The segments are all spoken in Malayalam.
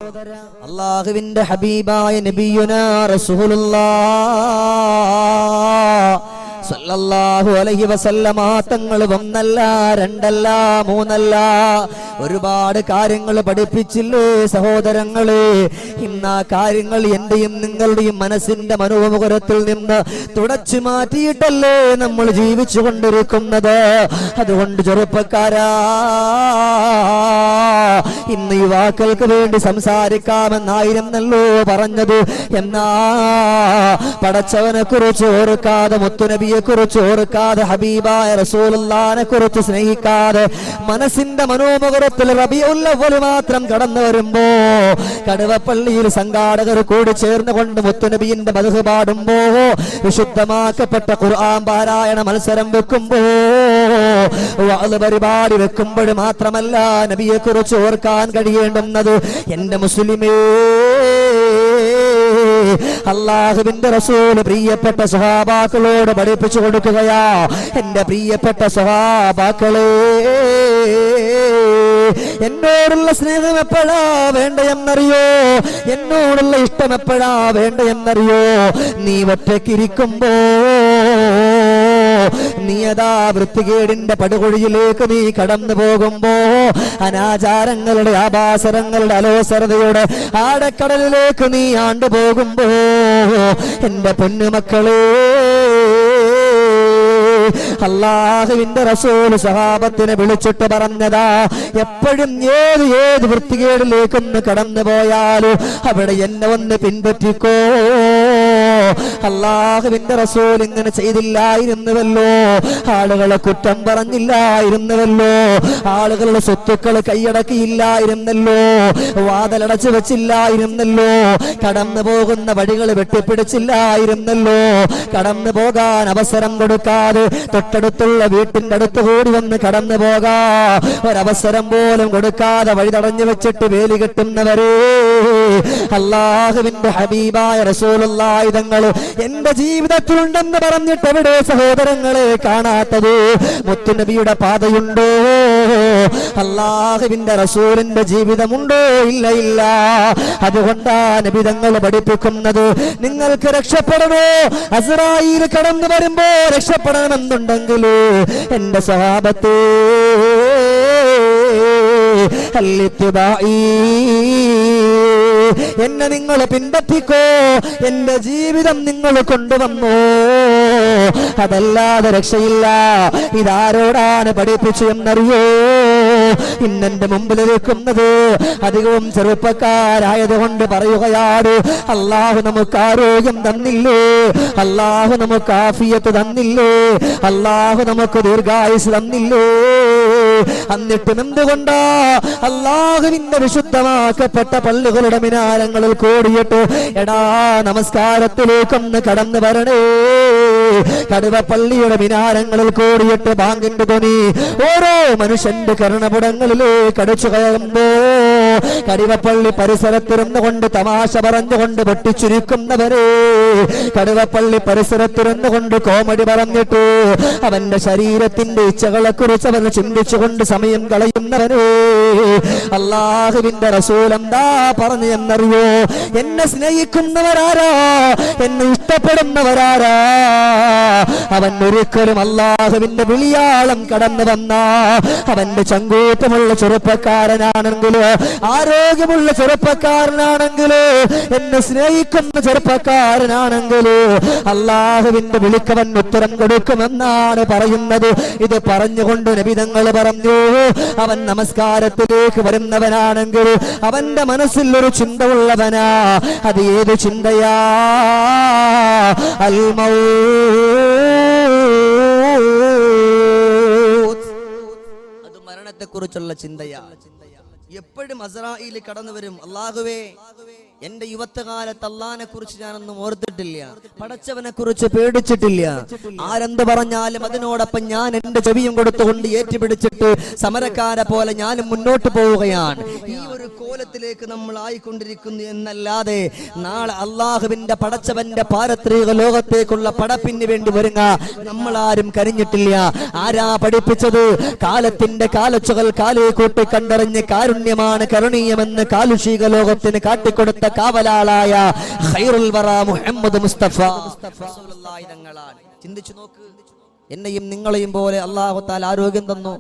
അല്ലാഹുവിന്റെ ഹബീബായ നബിയുനാ റസൂലുള്ളാഹ് സല്ലല്ലാഹു അലൈഹി വസല്ലമ തങ്ങൾ ഒന്നല്ല രണ്ടല്ല മൂന്നല്ല ഒരുപാട് കാര്യങ്ങൾ പഠിപ്പിച്ചില്ലേ സഹോദരങ്ങളെ. ഇന്ന് ആ കാര്യങ്ങൾ എന്റെയും നിങ്ങളുടെയും മനസ്സിന്റെ മനോമുഖരത്തിൽ നിന്ന് തുടച്ചു മാറ്റിയിട്ടല്ലേ നമ്മൾ ജീവിച്ചു കൊണ്ടിരിക്കുന്നത്. അതുകൊണ്ട് ചെറുപ്പക്കാരാ, ഇന്ന് യുവാക്കൾക്ക് വേണ്ടി സംസാരിക്കാമെന്നായിരുന്നല്ലോ പറഞ്ഞത്. എന്നാ പടച്ചവനെ കുറിച്ച് ഓർക്കാതെ, മുത്തുനബിയെ കുറിച്ച് ഓർക്കാതെ, ഹബീബായ റസൂലുള്ളാഹിനെ കുറിച്ച് സ്നേഹിക്കാതെ, മനസ്സിന്റെ മനോമുഖരത്തിൽ റബീഉൽ അവ്വൽ മാത്രം കടന്നു വരുമ്പോ കടുവപ്പള്ളിയിൽ സംഘാടകർ കൂടി ചേർന്നുകൊണ്ട് മുത്തുനബിയുടെ മദ്ഹ് പാടുമ്പോ, വിശുദ്ധമാക്കപ്പെട്ട ഖുർആൻ പാരായണ മത്സരം വെക്കുമ്പോ, വഅദ് പരിപാടി വെക്കുമ്പോൾ മാത്രമല്ല നബിയെ കുറിച്ച് ഓർക്കാൻ കഴിയേണ്ടുന്നത്. എന്റെ മുസ്ലിമേ, അല്ലാഹുവിന്റെ റസൂൽ പ്രിയപ്പെട്ട സ്വഹാബാക്കളോട് പഠിപ്പിച്ചു കൊടുക്കുകയാ. എന്റെ പ്രിയപ്പെട്ട സ്വഹാബാക്കളെ, എന്നോടുള്ള സ്നേഹം എപ്പോഴാ വേണ്ട എന്നറിയോ? എന്നോടുള്ള ഇഷ്ടം എപ്പോഴാ വേണ്ട എന്നറിയോ? നീ ഒറ്റയ്ക്കിരിക്കുമ്പോ, നീ അതാ വൃത്തികേടിന്റെ പടുകുഴിയിലേക്ക് നീ കടന്നു പോകുമ്പോ, അനാചാരങ്ങളുടെ ആഭാസരങ്ങളുടെ അലോസരതയുടെ ആഴക്കടലിലേക്ക് നീ ആണ്ടുപോകുമ്പോ, എന്റെ പൊന്നുമക്കളെ, അല്ലാഹുവിന്റെ റസൂൽ സഹാബത്തിനെ വിളിച്ചിട്ട് പറഞ്ഞതാ, എപ്പോഴും ഏത് വൃത്തികേടിലേക്കൊന്ന് കടന്നു പോയാലും അവിടെ എന്നെ ഒന്ന് പിൻപറ്റിക്കോ. അല്ലാഹുവിന്റെ റസൂൽ ഇങ്ങനെ ചെയ്തില്ലായിരുന്നുവല്ലോ, ആളുകളെ കുറ്റം പറഞ്ഞില്ലായിരുന്നുവല്ലോ, ആളുകളുടെ സ്വത്തുക്കൾ കൈയടക്കിയില്ലായിരുന്നല്ലോ, വാതിലടച്ചു വെച്ചില്ലായിരുന്നല്ലോ, കടന്നു പോകുന്ന വഴികൾ വെട്ടിപ്പിടിച്ചില്ലായിരുന്നല്ലോ, കടന്നു പോകാൻ അവസരം കൊടുക്കാതെ തൊട്ടടുത്തുള്ള വീട്ടിന്റെ അടുത്ത് കൂടി വന്ന് കടന്നു പോകാ ഒരവസരം പോലും കൊടുക്കാതെ വഴി തടഞ്ഞു വെച്ചിട്ട് വേലി കെട്ടുന്നവരെ, അല്ലാഹുവിന്റെ ഹബീബായ റസൂലുള്ളാഹി തങ്ങൾ എന്റെ ജീവിതത്തിലുണ്ടെന്ന് പറഞ്ഞിട്ട് എവിടെ സഹോദരങ്ങളെ കാണാത്തത്? മുത്തുനബിയുടെ പാതയുണ്ടോ? അല്ലാഹുവിന്റെ റസൂലിന്റെ ജീവിതമുണ്ടോ? ഇല്ല ഇല്ല. അതുകൊണ്ടാ നബി തങ്ങൾ പഠിപ്പിക്കുന്നത്, നിങ്ങൾക്ക് രക്ഷപ്പെടണോ, അസ്റായീൽ കടന്നു വരുമ്പോ രക്ഷപ്പെടണമെന്നുണ്ടെങ്കിൽ എന്റെ സ്വഹാബത്തെ എന്നെ നിങ്ങൾ പിൻപറ്റിക്കോ, എന്റെ ജീവിതം നിങ്ങൾ കൊണ്ടുവന്നോ, അതല്ലാതെ രക്ഷയില്ല. ഇതാരോടാണ് പഠിപ്പിച്ചു എന്നറിയോ? ഇന്നെന്റെ മുമ്പിൽ നിൽക്കുന്നത് അധികവും ചെറുപ്പക്കാരായതുകൊണ്ട് പറയുകയാണ്. അല്ലാഹു നമുക്ക് ആരോഗ്യം തന്നില്ലേ, അല്ലാഹു നമുക്ക് ആഫിയത്ത് തന്നില്ലേ, അല്ലാഹു നമുക്ക് ദീർഘായുസ് തന്നില്ലേ, എന്നിട്ടും എന്തുകൊണ്ടാ അല്ലാഹുവിന്റെ വിശുദ്ധമാക്കപ്പെട്ട പള്ളികളുടെ മിനാരങ്ങളിൽ കൂടിയിട്ട് എടാ നമസ്കാരത്തിലേക്കൊന്ന് കടന്നു വരണേ, കടുവപ്പള്ളിയുടെ മിനാരങ്ങളിൽ കൂടിയിട്ട് ബാങ്കിന്റെ ധ്വനി ഓരോ മനുഷ്യന്റെ കരുണപുടങ്ങളിലേക്ക് അടിച്ചു കയറുമ്പോ, കടുവപ്പള്ളി പരിസരത്തിരുന്നു കൊണ്ട് തമാശ പറഞ്ഞുകൊണ്ട് വെട്ടിച്ചുരുക്കുന്നവരെ, കടുവപ്പള്ളി പരിസരത്തിരുന്നു കൊണ്ട് കോമഡി പറഞ്ഞിട്ട് അവന്റെ ശരീരത്തിന്റെ ഇച്ഛകളെ കുറിച്ച് അവൻ ചിന്തിച്ചുകൊണ്ട് സമയം കളയുന്നവരെ, അല്ലാഹുവിന്റെ റസൂൽ എന്താ പറഞ്ഞു എന്നറിയോ? എന്നെ സ്നേഹിക്കുന്നവരാരാ, എന്നെ ഇഷ്ടപ്പെടുന്നവരാരാ, അവൻ ഒരിക്കലും അല്ലാഹുവിന്റെ വിളിയാളം കടന്നു വന്ന അവന്റെ ചങ്കൂറ്റമുള്ള ചെറുപ്പക്കാരനാണെങ്കിലോ, ആരോഗ്യമുള്ള ചെറുപ്പക്കാരനാണെങ്കിലോ, എന്നെ സ്നേഹിക്കുന്ന ചെറുപ്പക്കാരനാണെങ്കിലോ അല്ലാഹുവിന്റെ വിളിക്കവൻ ഉത്തരം കൊടുക്കുമെന്നാണ് പറയുന്നത്. ഇത് പറഞ്ഞുകൊണ്ട് നബി തങ്ങൾ പറഞ്ഞു, അവൻ നമസ്കാരത്തിലേക്ക് വരുന്നവനാണെങ്കിൽ അവന്റെ മനസ്സിൽ ഒരു ചിന്ത ഉള്ളവനാ. അത് ഏത് ചിന്തയാ? അൽ മൗത്ത്, അത് മരണത്തെ കുറിച്ചുള്ള ചിന്തയാ. എപ്പോഴും അസ്റായീൽ കടന്നു വരും. അല്ലാഹുവേ, എന്റെ യുവത്വകാലത്ത് അല്ലാഹനെ കുറിച്ച് ഞാനൊന്നും ഓർത്തിട്ടില്ല, പടച്ചവനെ കുറിച്ച് പേടിച്ചിട്ടില്ല. ആരെന്ത് പറഞ്ഞാലും അതിനോടൊപ്പം ഞാൻ എന്റെ ചെവിയും കൊടുത്തുകൊണ്ട് ഏറ്റുപിടിച്ചിട്ട് സമരക്കാരെ പോലെ ഞാനും മുന്നോട്ട് പോവുകയാണ്. ഈ ഒരു കോലത്തിലേക്ക് നമ്മൾ ആയിക്കൊണ്ടിരിക്കുന്നു എന്നല്ലാതെ നാളെ അല്ലാഹുവിന്റെ പടച്ചവന്റെ പാരത്രിക ലോകത്തേക്കുള്ള പടപ്പിന് വേണ്ടി വരുന്ന നമ്മൾ ആരും കരഞ്ഞിട്ടില്ല. ആരാ പഠിപ്പിച്ചത്? കാലത്തിന്റെ കാലച്ചുകൾ കാലേ കൂട്ടി കണ്ടറിഞ്ഞ് കാരുണ്യ കാരുണ്യമാണ്, കരുണീയമെന്ന് കാലുഷിക ലോകത്തിന് കാട്ടിക്കൊടുത്ത കാവലാളായ ഖൈറുൽ വറ മുഹമ്മദ് മുസ്തഫ റസൂലുള്ളാഹി തങ്ങളാണ്. ചിന്തിച്ചു നോക്ക്, എന്നെയും നിങ്ങളെയും പോലെ അല്ലാഹു തആല ആരോഗ്യം തന്നു,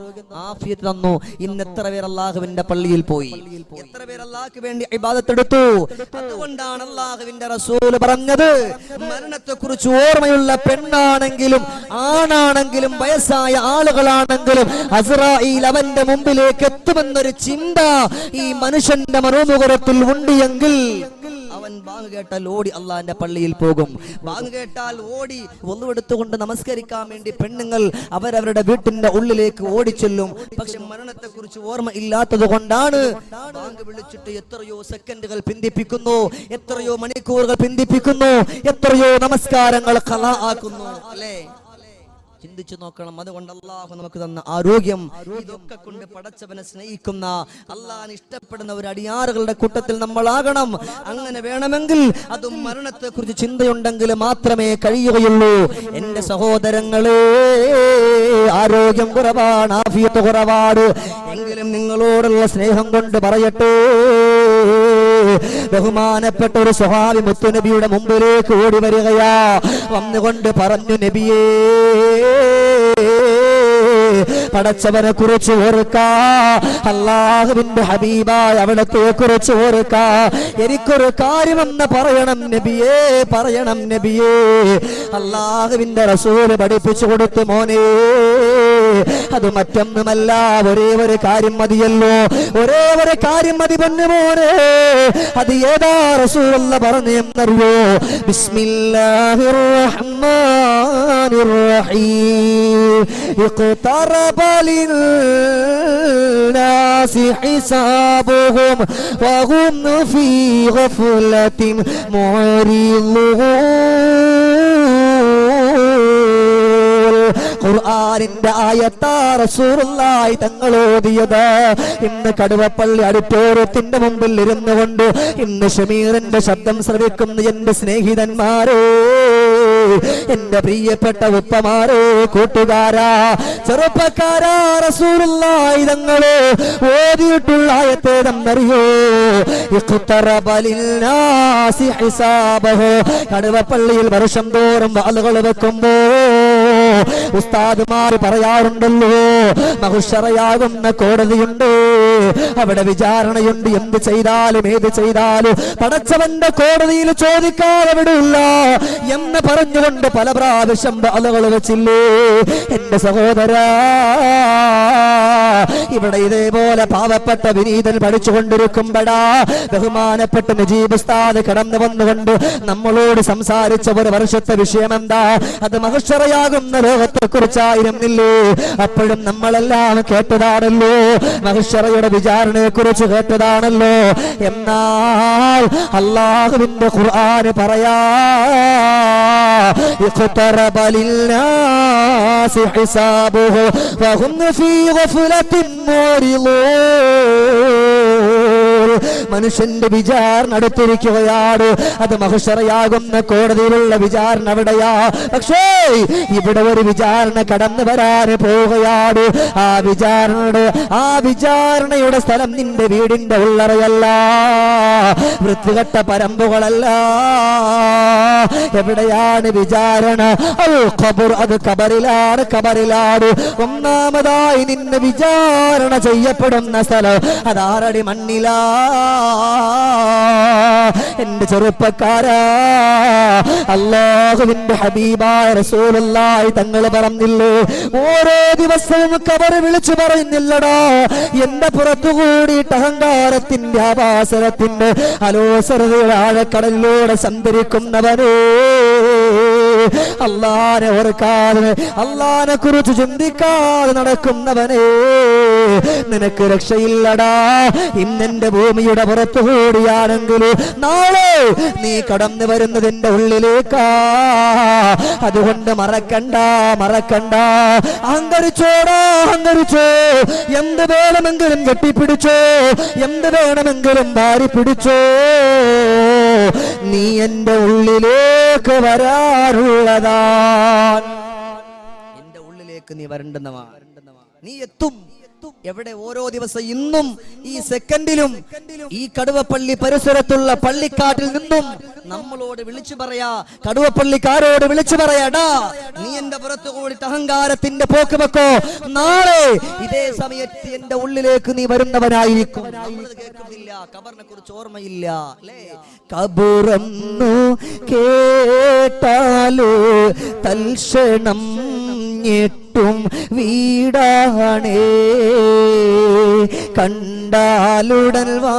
ആഫിയത്ത് തന്നു. ഇന്ന് എത്ര പേർ അല്ലാഹുവിന്റെ പള്ളിയിൽ പോയി, എത്ര പേർ അല്ലാഹുവിന് വേണ്ടി ഇബാദത്ത് എടുത്തു. അതുകൊണ്ടാണ് അല്ലാഹുവിന്റെ റസൂൽ പറഞ്ഞത്, മരണത്തെക്കുറിച്ച് ഓർമ്മയുള്ള പെണ്ണാണെങ്കിലും ആണാണെങ്കിലും വയസ്സായ ആളുകളാണെങ്കിലും അസ്റായീൽ അവന്റെ മുമ്പിലേക്ക് എത്തുമെന്നൊരു ചിന്ത ഈ മനുഷ്യന്റെ മനോമുഖരത്തിൽ ഉണ്ടെങ്കിൽ അവൻ ബാങ്ക് കേട്ടാൽ ഓടി അള്ളാന്റെ പള്ളിയിൽ പോകും. ബാങ്ക് കേട്ടാൽ ഓടി ഒന്നുവെടുത്തുകൊണ്ട് നമസ്കരിക്കാൻ വേണ്ടി പെണ്ണുങ്ങൾ അവരവരുടെ വീട്ടിന്റെ ഉള്ളിലേക്ക് ഓടിച്ചെല്ലും. പക്ഷെ മരണത്തെ കുറിച്ച് ഓർമ്മ ഇല്ലാത്തത് കൊണ്ടാണ് ബാങ്ക് വിളിച്ചിട്ട് എത്രയോ സെക്കൻഡുകൾ പിന്തിപ്പിക്കുന്നു, എത്രയോ മണിക്കൂറുകൾ പിന്തിപ്പിക്കുന്നു, എത്രയോ നമസ്കാരങ്ങൾ ഖളാ ആക്കുന്നു. അല്ലേ? ചിന്തിച്ചു നോക്കണം. അതുകൊണ്ട് അല്ലാഹു നമുക്ക് തന്ന ആരോഗ്യം, ഇതൊക്കെ കൊണ്ട് പടച്ചവനെ സ്നേഹിക്കുന്ന അല്ലാഹുവിനെ ഇഷ്ടപ്പെടുന്ന ഒരു അടിയാറുകളുടെ കൂട്ടത്തിൽ നമ്മളാകണം. അങ്ങനെ വേണമെങ്കിൽ അതും മരണത്തെ കുറിച്ച് ചിന്തയുണ്ടെങ്കിൽ മാത്രമേ കഴിയുകയുള്ളൂ. എന്റെ സഹോദരങ്ങളെ, ആരോഗ്യം കുറവാണ്, ആഫിയത്ത് കുറവാണ്. എങ്കിലും നിങ്ങളോടുള്ള സ്നേഹം കൊണ്ട് പറയട്ടെ, ബഹുമാനപ്പെട്ട ഒരു സ്വഹാബി മുത്തുനബിയുടെ മുമ്പിലേക്ക് ഓടി വരികയാ. വന്നുകൊണ്ട് പറഞ്ഞു, നബിയേ, പടച്ചവനെ കുറിച്ച് ഓർക്കാ, അല്ലാഹുവിന്റെ ഹബീബായ അവിടത്തെ കുറിച്ച് ഓർക്കാ. എനിക്കൊരു കാര്യമെന്ന് പറയണം നബിയേ, പറയണം നബിയേ. അല്ലാഹുവിന്റെ റസൂൽ പഠിപ്പിച്ചു കൊടുത്തു, മോനെ, അത് മറ്റൊന്നുമല്ല, ഒരേ ഒരു കാര്യം മതിയല്ലോ, ഒരേ ഒരു കാര്യം മതി പൊന്നു മോനെ. അത് ഏതാ റസൂലുള്ള പറഞ്ഞു എന്നറിയോ? ബിസ്മില്ലാഹിർ റഹ്മാനിർ റഹീം. ഇഖ്തറബ ലിന്നാസി ഹിസാബുഹും വഹും ഫീ ഗഫ്ലത്തിൻ മുഅരിദൂൻ. ഖുർആനിന്റെ ആയത്താ റസൂലുള്ളാഹി തങ്ങൾ ഓതിയത്. ഇന്ന് കടുവപ്പള്ളി ഓഡിറ്റോറിയത്തിന്റെ മുമ്പിൽ ഇരുന്നു കൊണ്ട് ഇന്ന് ഷമീറിന്റെ ശബ്ദം ശ്രവിക്കുന്ന എന്റെ സ്നേഹിതന്മാരെ, എന്റെ പ്രിയപ്പെട്ട ഉപ്പമാരെ, കൂട്ടുകാരാ, ചെറുപ്പക്കാരാ, റസൂലുള്ളാഹി തങ്ങൾ ഓതിയിട്ടുള്ള ആയത്തേതെന്നറിയോ? ഇഖ്തറബ ലിന്നാസി ഹിസാബഹു. കടുവപ്പള്ളിയിൽ വർഷം തോറും ആളുകൾ വെക്കുമ്പോ ഉസ്താദുമാർ പറയാറുണ്ടല്ലോ, മഹ്ശറയാകുന്ന കോടതിയുണ്ട്, അവിടെ വിചാരണയുണ്ട്. എന്ത് ചെയ്താലും ഏത് ചെയ്താലും പടച്ചവന്റെ കോടതിയിൽ ചോദിക്കാതെ വിടില്ല എന്ന് പറഞ്ഞുകൊണ്ട് പല പ്രാവശ്യം ആളുകൾ വെച്ചില്ലേ? എന്റെ സഹോദരാ, ഇവിടെ ഇതേപോലെ പാവപ്പെട്ട വിനീതൻ പഠിച്ചുകൊണ്ടിരിക്കുമ്പോഴാ ബഹുമാനപ്പെട്ട നജീബ് ഉസ്താദ് കടന്നു വന്നുകൊണ്ട് നമ്മളോട് സംസാരിച്ച ഒരു വർഷത്തെ വിഷയം എന്താ? അത് മഹ്ശറയാകുന്ന ലോകത്തെ കുറിച്ചായിരുന്നില്ലേ? അപ്പോഴും നമ്മളെല്ലാം കേട്ടതാണല്ലോ, മഹ്ശറയുടെ വിചാരണയെ കുറിച്ച് കേട്ടതാണല്ലോ. എന്നാൽ അല്ലാഹുവിന്റെ ഖുർആൻ പറയാ, ഇഖ്തറബ ലിന്നാസി ഹിസാബുഹു വഹും ഫീ ഗഫ്ലത്തിൻ മുഅരിദൂൻ. മനുഷ്യന്റെ വിചാരണ അടുത്തിരിക്കുകയാണ്. അത് മഹ്ശറയാകുന്ന കോടതിയിലുള്ള വിചാരണ അവിടെയാ. പക്ഷേ ഇവിടെ ഒരു വിചാരണ കടന്നു വരാൻ പോവുകയാണ്. ആ വിചാരണയുടെ സ്ഥലം നിന്റെ വീടിന്റെ ഉള്ളറയല്ല, വൃത്തികെട്ട പരമ്പുകളല്ല. എവിടെയാണ് വിചാരണ? ഖബർ. അത് ഖബറിലാണ്, ഖബറിലാണ്. ഒന്നാമതായി നിന്നെ വിചാരണ ചെയ്യപ്പെടുന്ന സ്ഥലം അത് 6 അടി മണ്ണിലാ. എന്റെ ചെറുപ്പക്കാരാ, അല്ലാഹുവിന്റെ ഹബീബായ റസൂലുള്ളാഹി തങ്ങൾ പറഞ്ഞില്ലേ, ഓരോ ദിവസവും ഖബർ വിളിച്ചു പറയുന്നില്ലടാ, എന്റെ പുറത്തുകൂടിയിട്ട് അഹങ്കാരത്തിന്റെ ആവാസനത്തിന്റെ അലോസരതയുടെ ആഴക്കടലിലൂടെ സഞ്ചരിക്കുന്നവനേ, അല്ലാഹനെ ഓർക്കാതെ അല്ലാഹനെ കുറിച്ച് ചിന്തിക്കാതെ നടക്കുന്നവനേ, നിനക്ക് രക്ഷയില്ലടാ. ഇന്നെന്റെ ഭൂമിയുടെ പുറത്തുകൂടിയാണെങ്കിൽ നാളെ നീ കടന്നു വരുന്നതിന്റെ ഉള്ളിലേക്കാ. അതുകൊണ്ട് മറക്കണ്ട, മറക്കണ്ട. അഹങ്കരിച്ചോടാ, അഹങ്കരിച്ചോ. എന്ത് വേണമെങ്കിലും കെട്ടിപ്പിടിച്ചോ, എന്ത് വേണമെങ്കിലും വാരി പിടിച്ചോ. നീ എന്റെ ഉള്ളിലേക്ക് വരാറുള്ളതാ, എന്റെ ഉള്ളിലേക്ക് നീ വരേണ്ടുന്നവാ. നീ എത്തും, എവിടെ? ഓരോ ദിവസം ഇന്നും ഈ സെക്കൻഡിലും ഈ കടുവപ്പള്ളി പരിസരത്തുള്ള പള്ളിക്കാട്ടിൽ നിന്നും നമ്മളോട് വിളിച്ചു പറയാ, കടുവപ്പള്ളിക്കാരോട് വിളിച്ചു പറയാടാ, നീ എന്റെ പുറത്തു കൂടിയിട്ട് അഹങ്കാരത്തിന്റെ പോക്ക് വെക്കോ, നാളെ ഇതേ സമയത്ത് എന്റെ ഉള്ളിലേക്ക് നീ വരുന്നവനായിരിക്കും. കേൾക്കുന്നില്ല, ഖബറിനെ കുറിച്ച് ഓർമ്മയില്ല അല്ലേ? കബറന്നു കേട്ടാലോ തൽക്ഷണം ഞെട്ടും വീടാണേ, കണ്ടാലുടൻ വാ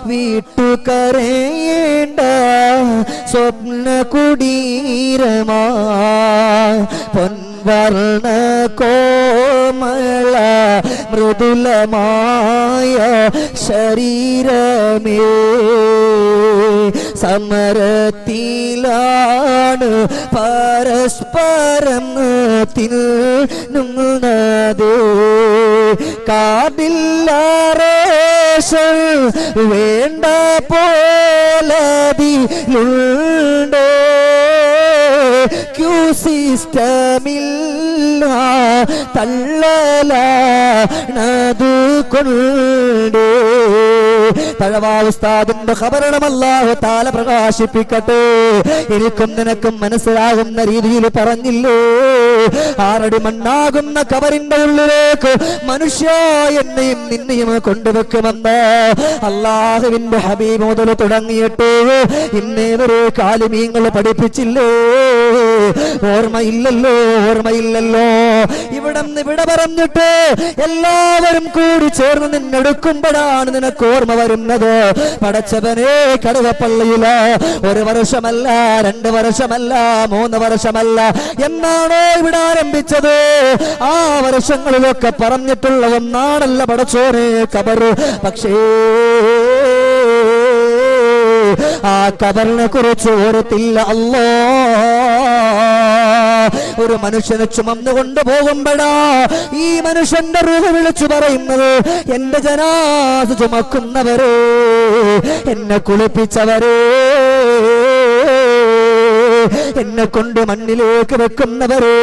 വീട്ടുകരയേണ്ട സ്വപ്ന കുടീരമാ, പൊൻവർണ്ണ കോമള മൃദുലമായ ശരീരമേ, സമരത്തിലാണ് പരസ്പരം തിന്നുന്നത്, കാതില്ലാറേഷൻ വേണ്ട പോലതിലുണ്ട്, ക്യൂ സിസ്റ്റമില്ല തള്ളലാണതു കൊണ്ട്. തഴവാ ഉസ്താദിന്റെ ഖബറിടം അല്ലാഹു തആല പ്രകാശിപ്പിക്കട്ടെ. എനിക്കും നിനക്കും മനസ്സിലാകുന്ന രീതിയിൽ പറഞ്ഞില്ലേ, 6 അടി മണ്ണാകുന്ന ഖബറിന്റെ ഉള്ളിലേക്ക് മനുഷ്യ എന്നെയും നിന്നെയും കൊണ്ടുവെക്കുമെന്ന് അല്ലാഹുവിന്റെ ഹബീബ് മുതൽ തുടങ്ങിയിട്ട് ഇന്നേ വരെ കാലിമീങ്ങൾ പഠിപ്പിച്ചില്ലേ? ഓർമ്മയില്ലല്ലോ, ഓർമ്മയില്ലല്ലോ. ഇവിടെ പറഞ്ഞിട്ട് എല്ലാവരും കൂടി ചേർന്ന് നിന്നെടുക്കുമ്പോഴാണ് നിനക്ക് ഓർമ്മ വരുന്നത്. പടച്ചവനെ, കടുവപ്പള്ളിയില് 1 വർഷമല്ല, 2 വർഷമല്ല, 3 വർഷമല്ല എന്നാണോ ഇവിടെ ആരംഭിച്ചത്? ആ വർഷങ്ങളിലൊക്കെ പറഞ്ഞിട്ടുള്ള ഒന്നാണല്ല പടച്ചോനെ ഖബർ. പക്ഷേ ആ ഖബറിനെ കുറിച്ച് ഓർത്തില്ല അല്ലാ. ഒരു മനുഷ്യനെ ചുമന്നു കൊണ്ടുപോകുമ്പോഴാ ഈ മനുഷ്യന്റെ റൂഹ് വിളിച്ചു പറയുന്നത്, എന്റെ ജനാസ ചുമക്കുന്നവരെ, എന്നെ കുളിപ്പിച്ചവരെ, എന്നെ കൊണ്ട് മണ്ണിലേക്ക് വെക്കുന്നവരെ,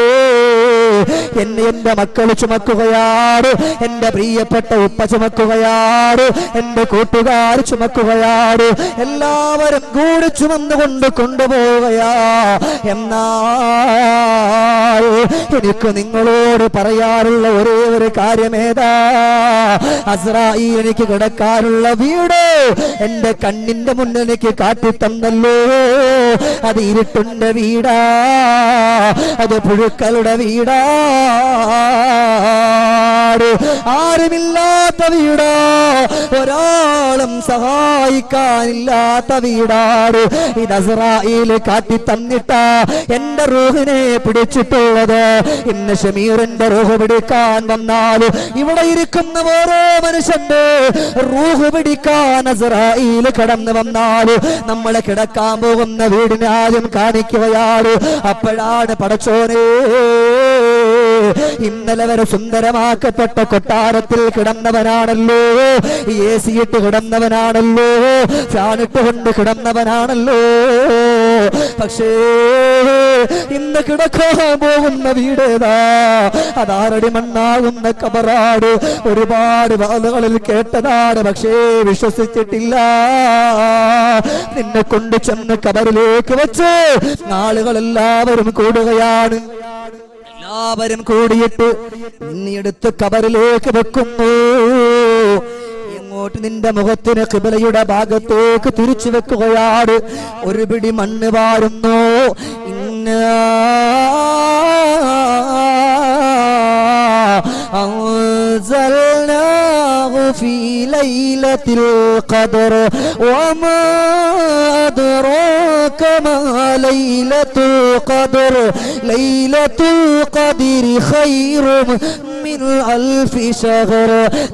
എന്നെ എന്റെ മക്കൾ ചുമക്കുകയാണ്, എന്റെ പ്രിയപ്പെട്ട ഉപ്പ ചുമക്കുകയാണ്, എന്റെ കൂട്ടുകാർ ചുമക്കുകയാണ്, എല്ലാവരും കൂടി ചുമന്നുകൊണ്ട് കൊണ്ടുപോവുകയാ. എന്നാൽ എനിക്ക് നിങ്ങളോട് പറയാറുള്ള ഒരേ ഒരു കാര്യമേതാ? അസ്രായീൽ എനിക്ക് കിടക്കാനുള്ള വീട് എന്റെ കണ്ണിന്റെ മുന്നിൽ എനിക്ക് കാട്ടിത്തന്നല്ലോ. അത് ഇരുട്ടിന്റെ വീടാ, അത് പുഴുക്കളുടെ വീടാ, ആരുമില്ലാത്ത വീടാ, ഒരാളും സഹായിക്കാനില്ലാത്ത വീടാണ്. ഇത് അസ്രായീൽ കാട്ടി തന്നിട്ടാ എന്റെ റൂഹിനെ പിടിച്ചിട്ടുള്ളത്. ഇന്ന് ഷമീറിന്റെ റൂഹ് പിടിക്കാൻ വന്നാൽ ഇവിടെ ഇരിക്കുന്ന ഓരോ മനുഷ്യന്റെ റൂഹ് പിടിക്കാൻ അസ്രായീൽ കടന്നു വന്നാൽ നമ്മളെ കിടക്കാൻ പോകുന്ന വീടിനെ ആദ്യം കാണിക്കുകയാണ്. അപ്പോഴാണ് പടച്ചോനെ, ഇന്നലെ വരെ സുന്ദരമാക്കപ്പെട്ട കൊട്ടാരത്തിൽ കിടന്നവനാണല്ലോ, AC ഇട്ട് കിടന്നവനാണല്ലോ, ഫാനിട്ട് കൊണ്ട് കിടന്നവനാണല്ലോ. പക്ഷേ ഇന്ന് കിടക്കാൻ പോകുന്ന വീടേതാ? അത് 6 അടി മണ്ണാകുന്ന ഖബറാണ്. ഒരുപാട് വാളുകളിൽ കേട്ടതാണ്, പക്ഷേ വിശ്വസിച്ചിട്ടില്ല. നിന്നെ കൊണ്ട് ചെന്ന് ഖബറിലേക്ക് വെച്ച് ആളുകളെല്ലാവരും കൂടുകയാണ്. എല്ലാവരും കൂടിയിട്ട് നിന്നെടുത്ത് ഖബറിലേക്ക് വെക്കുന്നു. എങ്ങോട്ട്? നിന്റെ മുഖത്തിന് ഖിബലയുടെ ഭാഗത്തേക്ക് തിരിച്ചു വെക്കുകയാണ്. ഒരു പിടി മണ്ണ് വാരുന്നു. أنزلناه في ليلة القدر وما أدراك ما ليلة القدر ليلة القدر خير من 1000 شهر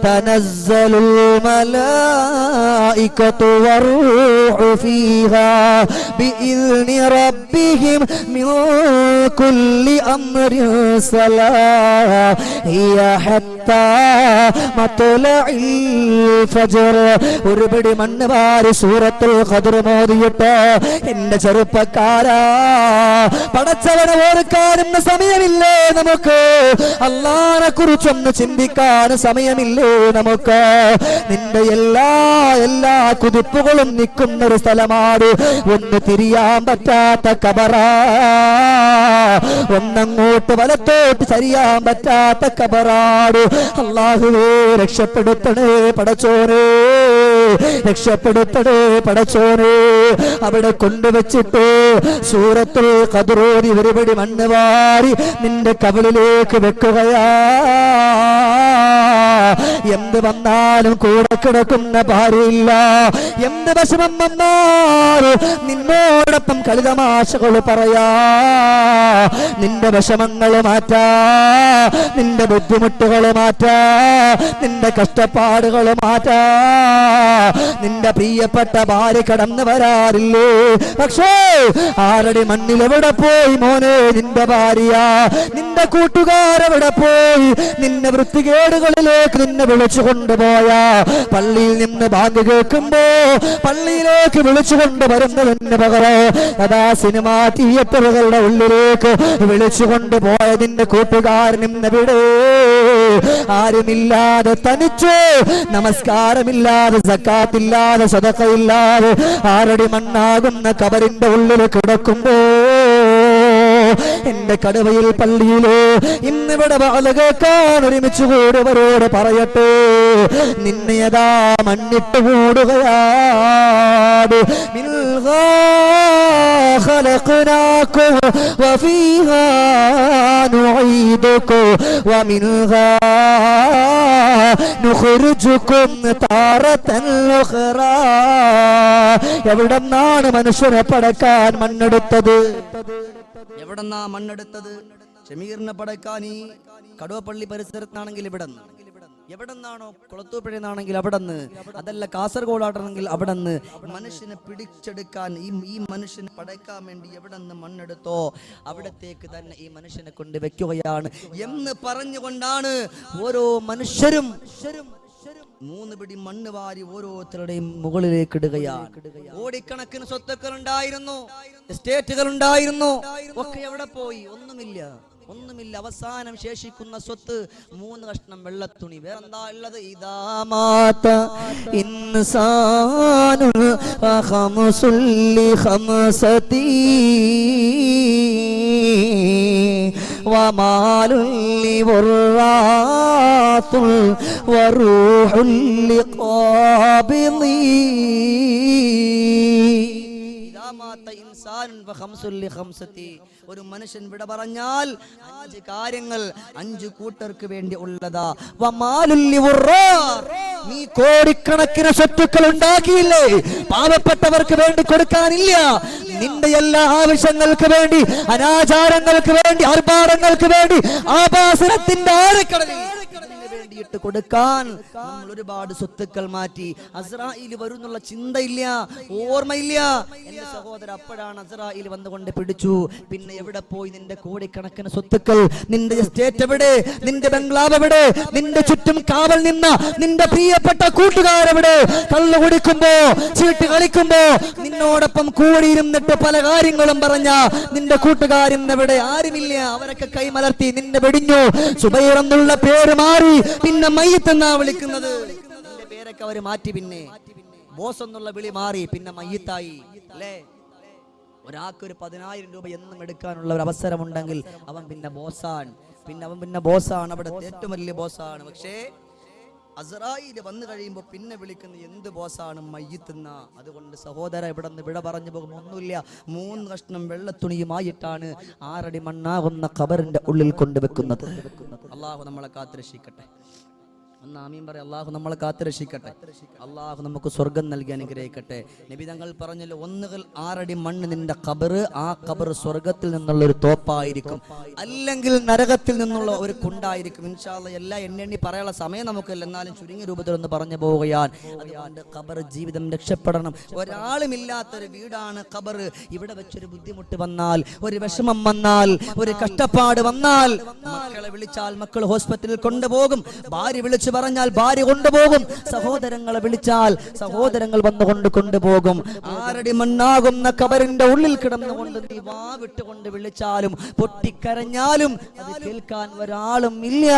تنزل الملائكة والروح فيها بإذن ربهم من كل أمر سلام هي حتى مطلع الفجر. ഒരുപടി മണ്ണ് വാരി സൂറത്തുൽ ഖദർ മോദിയിട്ട് എന്റെ ചെറുപ്പക്കാരാ, പടച്ചവനെ ഓർക്കാനും സമയമില്ലേ നമുക്ക്? അല്ലാഹനെ കുറിച്ചൊന്ന് ചിന്തിക്കാൻ സമയമില്ലേ നമുക്ക്? നിന്റെ എല്ലാ കുതിപ്പുകളും നിൽക്കുന്ന ഒരു സ്ഥലമാണ്. ഒന്ന് തിരിയാൻ പറ്റാത്ത കബറാ, ഒന്നങ്ങോട്ട് വലത്തോട്ട് ചരിയാൻ പറ്റാത്ത കബറാണ്. അല്ലാഹുവേ രക്ഷപ്പെടുത്തണേ പടച്ചോനെ, രക്ഷപ്പെടുത്തണേ പടച്ചോനെ. അവിടെ കൊണ്ടുവച്ചിട്ട് സൂറത്തുൽ ഖദർ ഓതി ഒരുപടി മണ്ണ് വാരി നിന്റെ കവിളിലേക്ക് വെക്കുകയാ. എന്ത് വന്നാലും കൂടെ കിടക്കുന്ന ഭാര്യയില്ല, എന്ത് വിഷമം വന്നാലും നിന്നോടൊപ്പം കളിതമാശകൾ പറയാ. നിന്റെ വിഷമങ്ങൾ മാറ്റാ, നിന്റെ ബുദ്ധിമുട്ടുകൾ മാറ്റാ, നിന്റെ കഷ്ടപ്പാടുകൾ മാറ്റാ. നിന്റെ പ്രിയപ്പെട്ട ഭാര്യ കടന്നു വരാറില്ലേ? പക്ഷേ ആരുടെ മണ്ണിൽ എവിടെ പോയി മോനെ നിന്റെ ഭാര്യ? നിന്റെ കൂട്ടുകാരെവിടെ പോയി? നിന്നെ വൃത്തികേടുകളിലേക്ക് നിന്നെ വിളിച്ചു കൊണ്ടുപോയ, പള്ളിയിൽ നിന്ന് ബാങ്ക് കേൾക്കുമ്പോ പള്ളിയിലേക്ക് വിളിച്ചു കൊണ്ടുവരുന്നതിന് പകരം അതാ സിനിമാ തിയേറ്ററുകളുടെ ഉള്ളിലേക്ക് വിളിച്ചു കൊണ്ടുപോയ നിന്റെ കൂട്ടുകാരനും എവിടെ? ആരുമില്ലാതെ തനിച്ച്, നമസ്കാരമില്ലാതെ, സക്കാത്തില്ലാതെ, സദഖയില്ലാതെ ആരുടെ മണ്ണാകുന്ന കബറിന്റെ ഉള്ളിൽ കിടക്കുമ്പോ എന്റെ കടുവയിൽ പള്ളിയില് ഇന്നിവിടെ വാള് കേൾക്കാൻ ഒരുമിച്ച് കൂടിയവരോട് പറയട്ടെ, നിന്നെയതാ മണ്ണിട്ട് മൂടുകയാണ്. മിൻഹാ ഖലഖനാകും വഫീഹാ നുഈദുകും വമിൻഹാ നുഖ്രിജുകും താറതൻ ഉഖ്റാ. എവിടെന്നാണ് മനുഷ്യനെ പടക്കാൻ മണ്ണെടുത്തത്? എവിടെന്നാ മണ്ണെടുത്തത്? ഷമീറിനെ പടക്കാൻ ഈ കടുവപ്പള്ളി പരിസരത്താണെങ്കിൽ ഇവിടെന്ന്, എവിടെന്നാണോ കുളത്തൂപ്പുഴന്നാണെങ്കിൽ അവിടെന്ന്, അതല്ല കാസർഗോഡാണെങ്കിൽ അവിടെന്ന്. മനുഷ്യനെ പിടിച്ചെടുക്കാൻ ഈ മനുഷ്യനെ പടക്കാൻ വേണ്ടി എവിടെന്ന് മണ്ണെടുത്തോ അവിടത്തേക്ക് തന്നെ ഈ മനുഷ്യനെ കൊണ്ട് വെക്കുകയാണ് എന്ന് പറഞ്ഞുകൊണ്ടാണ് ഓരോ മനുഷ്യരും 3 പിടി മണ്ണ് വാരി ഓരോരുത്തരുടെയും മുകളിലേക്ക് ഇടുകയാണ്. കോടിക്കണക്കിന് സ്വത്തുക്കൾ ഉണ്ടായിരുന്നു, എസ്റ്റേറ്റുകൾ ഉണ്ടായിരുന്നു, ഒക്കെ എവിടെ പോയി? ഒന്നുമില്ല. അവസാനം ശേഷിക്കുന്ന സ്വത്ത് 3 കഷ്ണം വെള്ളത്തുണി. വേറെന്താ ഉള്ളത്? ഇദാമാത ഇൻസാനുൽ ഖംസുല്ലി ഖംസതി വമാലുല്ലി വറാത്തുൽ വറൂഹുല്ലി ഖാബിളി. ഒരു മനുഷ്യൻ വിട പറഞ്ഞാൽ 5 കാര്യങ്ങൾ 5 കൂട്ടർക്ക് വേണ്ടി ഉള്ളതാ. നീ കോടിക്കണക്കിന് സ്വത്തുക്കൾ ഉണ്ടാക്കിയില്ലേ? പാവപ്പെട്ടവർക്ക് വേണ്ടി കൊടുക്കാനില്ല. നിന്റെ എല്ലാ ആവശ്യങ്ങൾക്ക് വേണ്ടി, അനാചാരങ്ങൾക്ക് വേണ്ടി, ആർഭാടങ്ങൾക്ക് വേണ്ടി, ആഭാസനത്തിന്റെ ആഴക്കടലിൽ വേണ്ടിയിട്ട് കൊടുക്കാൻ നമ്മൾ ഒരുപാട് സ്വത്തുക്കൾ മാറ്റി. അസ്രായിൽ വരുന്നുള്ള ചിന്തയില്ല, ഓർമ്മയില്ല. എന്റെ സഹോദരൻ, അപ്പോഴാണ് അസ്രായിൽ വന്നുകൊണ്ട് പിടിച്ചു. പിന്നെ എവിടെ പോയി നിന്റെ കോടിക്കണക്കിന് സ്വത്തുക്കൾ? നിന്റെ എസ്റ്റേറ്റ് എവിടെ? നിന്റെ ബംഗ്ലാവ് എവിടെ? നിന്റെ ചുറ്റും കാവൽ നിന്ന നിന്റെ പ്രിയപ്പെട്ട കൂട്ടുകാരെവിടെ? കള്ളു കുടിക്കുമ്പോ, ചീട്ട് കളിക്കുമ്പോ നിന്നോടൊപ്പം കൂടിയിരുന്നിട്ട് പല കാര്യങ്ങളും പറഞ്ഞ നിന്റെ കൂട്ടുകാരും എവിടെ? ആരുമില്ല. അവരൊക്കെ കൈമലർത്തി നിന്നെ വെടിഞ്ഞു. സുബൈർ എന്നുള്ള പേര് മാറി, പിന്നെ മയ്യിത്ത് എന്നാ വിളിക്കുന്നത്. നിന്റെ പേരൊക്കെ അവര് മാറ്റി. പിന്നെ ബോസ് എന്നുള്ള വിളി മാറി, പിന്നെ മയ്യിത്തായി. അല്ലേ? ഒരാൾക്ക് ഒരു 10,000 രൂപ എന്നും എടുക്കാനുള്ള ഒരു അവസരമുണ്ടെങ്കിൽ അവൻ പിന്നെ ബോസാണ്. അവിടെ ഏറ്റവും വലിയ ബോസാണ്. പക്ഷേ അസ്രായിൽ വന്നു കഴിയുമ്പോൾ പിന്നെ വിളിക്കുന്ന എന്ത് ബോസാണ്? മയ്യിത്തുന്ന. അതുകൊണ്ട് സഹോദര, ഇവിടെ നിന്ന് വിട പറഞ്ഞു പോകും ഒന്നുമില്ല. 3 കഷ്ണം വെള്ളത്തുണിയുമായിട്ടാണ് 6 അടി മണ്ണാകുന്ന ഖബറിന്റെ ഉള്ളിൽ കൊണ്ടുവെക്കുന്നത്. അള്ളാഹു നമ്മളെ കാത്തുരക്ഷിക്കട്ടെ. ആമീൻ പറ. അള്ളാഹു നമ്മളെ കാത്തുരക്ഷിക്കട്ടെ. അള്ളാഹു നമുക്ക് സ്വർഗം നൽകി അനുഗ്രഹിക്കട്ടെ. നബി തങ്ങൾ പറഞ്ഞല്ലോ, ഒന്നുകിൽ 6 അടി മണ്ണ് നിന്റെ ഖബർ, ആ ഖബർ സ്വർഗത്തിൽ നിന്നുള്ള ഒരു തോപ്പായിരിക്കും, അല്ലെങ്കിൽ നരകത്തിൽ നിന്നുള്ള ഒരു കുണ്ടായിരിക്കും. ഇൻഷാ അല്ലാഹ് എല്ലാം എണ്ണി പറയാനുള്ള സമയം നമുക്കില്ല, എന്നാലും ചുരുങ്ങിയ രൂപത്തിൽ ഒന്ന് പറഞ്ഞു പോവുകയാണ്. അതുകൊണ്ട് ഖബർ ജീവിതം രക്ഷപ്പെടണം. ഒരാളുമില്ലാത്തൊരു വീടാണ് ഖബർ. ഇവിടെ വെച്ചൊരു ബുദ്ധിമുട്ട് വന്നാൽ, ഒരു വിഷമം വന്നാൽ, ഒരു കഷ്ടപ്പാട് വന്നാൽ, മക്കളെ വിളിച്ചാൽ മക്കൾ ഹോസ്പിറ്റലിൽ കൊണ്ടുപോകും, ഭാര്യ വിളിച്ചു പറഞ്ഞാൽ ഭാര്യ കൊണ്ടുപോകും, സഹോദരങ്ങളെ വിളിച്ചാൽ സഹോദരങ്ങൾ വന്നുകൊണ്ട് കൊണ്ടുപോകും. 6 അടി മണ്ണാകുന്ന ഖബറിന്റെ ഉള്ളിൽ കിടന്നുകൊണ്ട് നീ വാ വിട്ടുകൊണ്ട് വിളിച്ചാലും പൊട്ടിക്കരഞ്ഞാലും അത് കേൾക്കാൻ ഒരാളും ഇല്ല.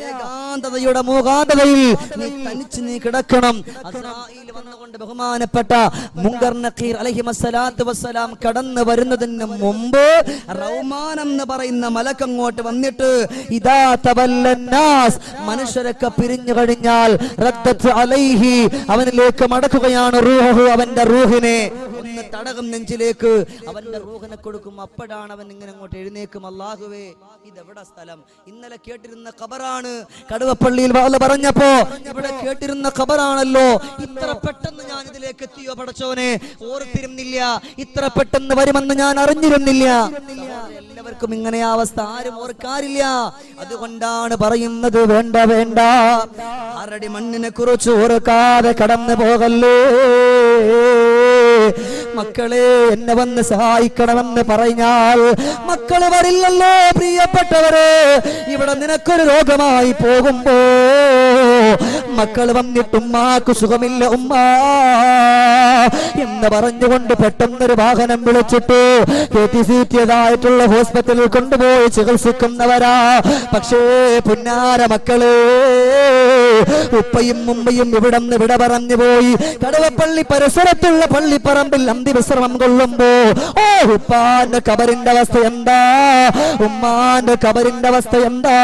ഏകാന്തതയുടെ മൂകാന്തതയിൽ നീ തനിച്ച് നീ കിടക്കണം. അസ്രായീൽ വന്നുകൊണ്ട് ബഹുമാനപ്പെട്ട മുങ്കർ നഖീർ അലൈഹിസ്സലാത്തു വസ്സലാം കടന്നു വരുന്നതിന് മുമ്പ് റൗമാൻ എന്ന് പറയുന്ന മലക്ക് അങ്ങോട്ട് വന്നിട്ട്, ഇദാ തവല്ലന്നാസ്, മനുഷ്യരൊക്കെ പിരിഞ്ഞു കഴിഞ്ഞാൽ റദ്ദത്ത് അലൈഹി, അവനിലേക്ക് മടക്കുകയാണ് റൂഹു, അവന്റെ റൂഹിനെ ഒന്ന് തടകും നെഞ്ചിലേക്ക്, അവന്റെ റൂഹിനെ കൊടുക്കും. അപ്പോഴാണ് അവൻ ഇങ്ങനെ അങ്ങോട്ട് എഴുന്നേക്കും. അല്ലാഹുവേ, ഇതെവിടെ സ്ഥലം? ഇന്നലെ കേട്ടിരുന്ന ഖബറാണ്. കടുവപ്പള്ളിയിൽ പറഞ്ഞപ്പോ ഇവിടെ കേട്ടിരുന്ന ഖബറാണല്ലോ, ഇത്ര പെട്ടെന്ന് ഞാൻ ഇതിലേക്ക് എത്തിയോ പടച്ചോനെ, ഓർത്തിരുന്നില്ല, ഇത്ര പെട്ടെന്ന് വരുമെന്ന് ഞാൻ അറിഞ്ഞിരുന്നില്ല. എല്ലാവർക്കും ഇങ്ങനെ അവസ്ഥ, ആരും ഓർക്കാറില്ല. അതുകൊണ്ടാണ് പറയുന്നത്, വേണ്ട വേണ്ട, 6 അടി മണ്ണിനെ കുറിച്ച് ഓർക്കാതെ കടന്നു പോകല്ലേ. മക്കളെ, എന്നെ വന്ന് സഹായിക്കണമെന്ന് പറഞ്ഞാൽ മക്കള് വരില്ലല്ലോ. പ്രിയപ്പെട്ടവരെ, ഇവിടെ നിനക്കൊരു രോഗമായി പോകുമ്പോ മക്കൾ വന്നിട്ട് ഉമ്മാക്ക് സുഖമില്ല ഉമ്മ എന്ന് പറഞ്ഞുകൊണ്ട് പെട്ടെന്നൊരു വാഹനം വിളിച്ചിട്ട് കയറ്റിസീറ്റിയതായിട്ടുള്ള ഹോസ്പിറ്റലിൽ കൊണ്ടുപോയി ചികിത്സിക്കുന്നവരാ. പക്ഷേ പുന്നാര മക്കള്, ഉപ്പയും ഉമ്മയും ഇവിടന്ന് വിട പറഞ്ഞു പോയി. കടുവപ്പള്ളി പരിസരത്തുള്ള പള്ളിപ്പറമ്പിൽ അന്തിവിശ്രമം കൊള്ളുമ്പോ, ഓ ഉപ്പാന്റെ ഖബറിന്റെ അവസ്ഥ എന്താ, ഉമ്മാന്റെ ഖബറിന്റെ അവസ്ഥ എന്താ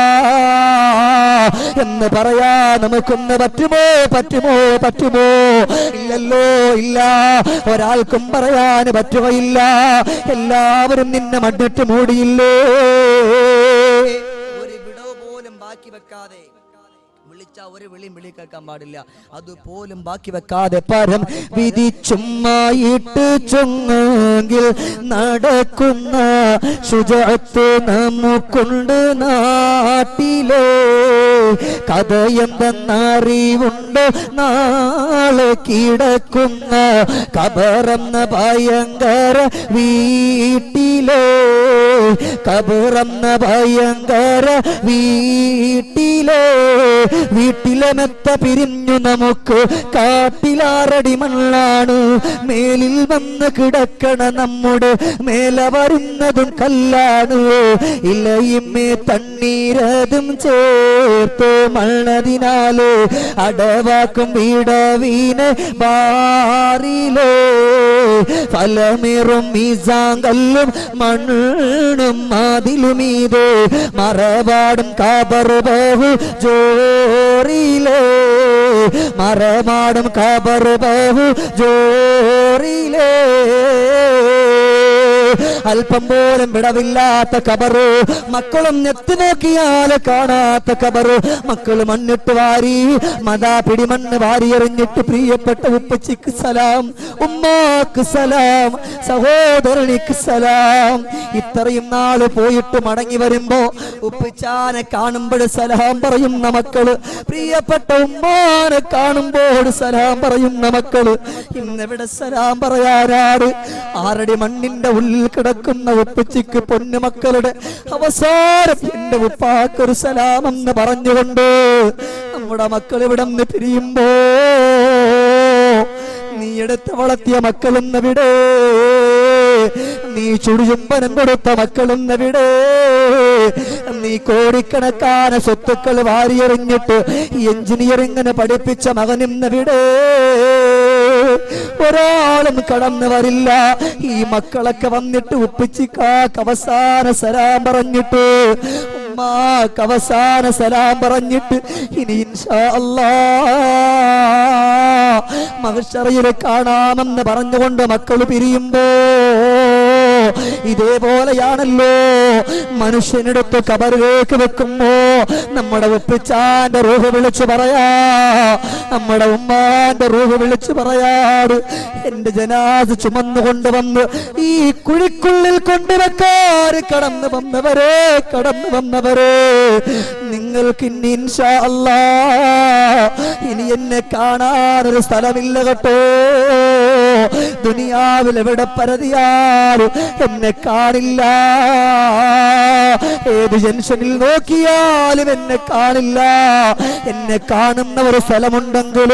എന്ന് പറയാ നമുക്കൊന്ന് പറ്റുമോ? പറ്റുമോ? പറ്റുമോ? ഇല്ലല്ലോ, ഇല്ല. ഒരാൾക്കും പറയാൻ പറ്റുകയില്ല. എല്ലാവരും നിന്നെ മണ്ണിട്ട് മൂടിയില്ലേ. ഒരു വിടവ് പോലും ബാക്കി വെക്കാതെ വിളിച്ച ഒരു വിളിയും വിളി കേൾക്കാൻ പാടില്ല, അതുപോലും ബാക്കി വെക്കാതെ പരം വിധിച്ചുമ്മായിട്ട് ചൊന്നെങ്കിൽ നടക്കുന്ന ശുചിത്വ നമുക്കുണ്ട് നാട്ടിലെ. കഥയെന്തെന്നറിവുണ്ട് നാളെ കിടക്കുന്ന ഖബറെന്ന ഭയങ്കര വീട്ടിലെ. ഖബറെന്ന ഭയങ്കര വീട്ടിലെ. വീട്ടിലെ മെത്ത പിരിഞ്ഞു നമുക്ക് കാട്ടിലാറടി മണ്ണാണ്. മേലിൽ വന്ന് കിടക്കണ നമ്മുടെ മേലെ വരുന്നതും കല്ലാണ്. ഇലയുമേ തണ്ണീരതും ചേർത്ത് മണ്ണതിനാല് അടവാക്കും വീടവീനെ ബാറിലേ. ഫലമേറും മീസാങ്കല്ലും മണ്ണും മാതിലുമീതേ മറപാടും ഖബർ ബഹു ജോറിലേ. മറപാടും ഖബർ ബഹു ജോറിലേ. അല്പം പോലും വിടവില്ലാത്ത ഖബറ്, മക്കളും എത്തി നോക്കിയാൽ കാണാത്ത ഖബറ്. മക്കൾ മണ്ണിട്ട് വാരി മതാ പിടിമണ്ണ് വാരി എറിഞ്ഞിട്ട്, പ്രിയപ്പെട്ട ഉപ്പച്ചിക്ക് സലാം, ഉമ്മാക്ക് സലാം, സഹോദരനിക്ക് സലാം. ഇത്രയും നാള് പോയിട്ട് മടങ്ങി വരുമ്പോ ഉപ്പിച്ചാനെ കാണുമ്പോൾ സലാം പറയുന്ന മക്കള്, പ്രിയപ്പെട്ട ഉമ്മാനെ കാണുമ്പോൾ സലാം പറയുന്ന മക്കള്. ഇന്നെവിടെ സലാം പറയാനാണ്? 6 അടി മണ്ണിന്റെ ഉള്ളിൽ കിടക്കുന്ന ഉപ്പച്ചിക്ക് പൊന്നു മക്കളുടെ അവസാനം എന്റെ ഉപ്പാക്കൊരു സലാം എന്ന് പറഞ്ഞുകൊണ്ട് നമ്മുടെ മക്കൾ ഇവിടെ നിന്ന് പിരിയുമ്പോ, നീ എടുത്ത് വളർത്തിയ മക്കളെന്നവിടെ, നീ ചുടുചുംബനം കൊടുത്ത മക്കളെന്നവിടെ, നീ കോടിക്കണക്കാന സ്വത്തുക്കൾ വാരിയെറിഞ്ഞിട്ട് എഞ്ചിനീയറിംഗിന് പഠിപ്പിച്ച മകനെന്നവിടെ, ഒരാളും കടന്നു വരില്ല. ഈ മക്കളൊക്കെ വന്നിട്ട് ഉപ്പിച്ചിക്കാക്ക് അവസാന സലാം പറഞ്ഞിട്ട്, ഉമ്മാക്ക് അവസാന സലാം പറഞ്ഞിട്ട്, ഇനി ഇൻഷാ അല്ലാഹ് മഹ്ശറിൽ കാണാമെന്ന് പറഞ്ഞുകൊണ്ട് മക്കൾ പിരിയുമ്പോ, ഇതേപോലെയാണല്ലോ മനുഷ്യനെടുത്ത് കബറിലേക്ക് വെക്കുമ്പോ നമ്മുടെ ഉപ്പിച്ചാന്റെ റൂഹ് വിളിച്ചു പറയാ, നമ്മുടെ ഉമ്മാന്റെ റൂഹ് വിളിച്ചു പറയാട്, എന്റെ ജനാസ ചുമന്നുകൊണ്ട് വന്ന് ഈ കുഴിക്കുള്ളിൽ കൊണ്ടുവെക്കാറ് കടന്നു വന്നവരെ നിങ്ങൾക്ക് ഇനി ഇൻഷാ അല്ലാഹ് ഇനി എന്നെ കാണാനൊരു സ്ഥലമില്ല കേട്ടോ. ദുനിയാവിൽ എവിടെ പരതിയാലും എന്നെ കാണില്ല, ഏത് ജംഗ്ഷനിൽ നോക്കിയാലും എന്നെ കാണില്ല. എന്നെ കാണുന്ന ഒരു സ്ഥലമുണ്ടെങ്കിൽ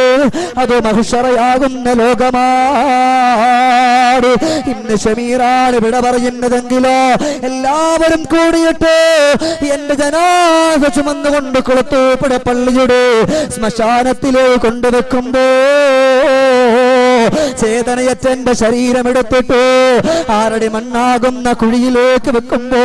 അത് മഹ്ശറയാകുന്ന ലോകമാണ്. ഇന്ന് ഷമീറാണ് ഇവിടെ പറയുന്നതെങ്കിലോ എല്ലാവരും കൂടിയിട്ട് എന്റെ ജനാസ ചുമന്നുകൊണ്ട് കുളത്തൂപ്പുഴ പള്ളിയുടെ ശ്മശാനത്തിലേക്ക് കൊണ്ടുവെക്കുമ്പോ ചേതനയറ്റ എന്റെ ശരീരം എടുത്തിട്ട് ആരുടെ മണ്ണാകുന്ന കുഴിയിലേക്ക് വെക്കുമ്പോ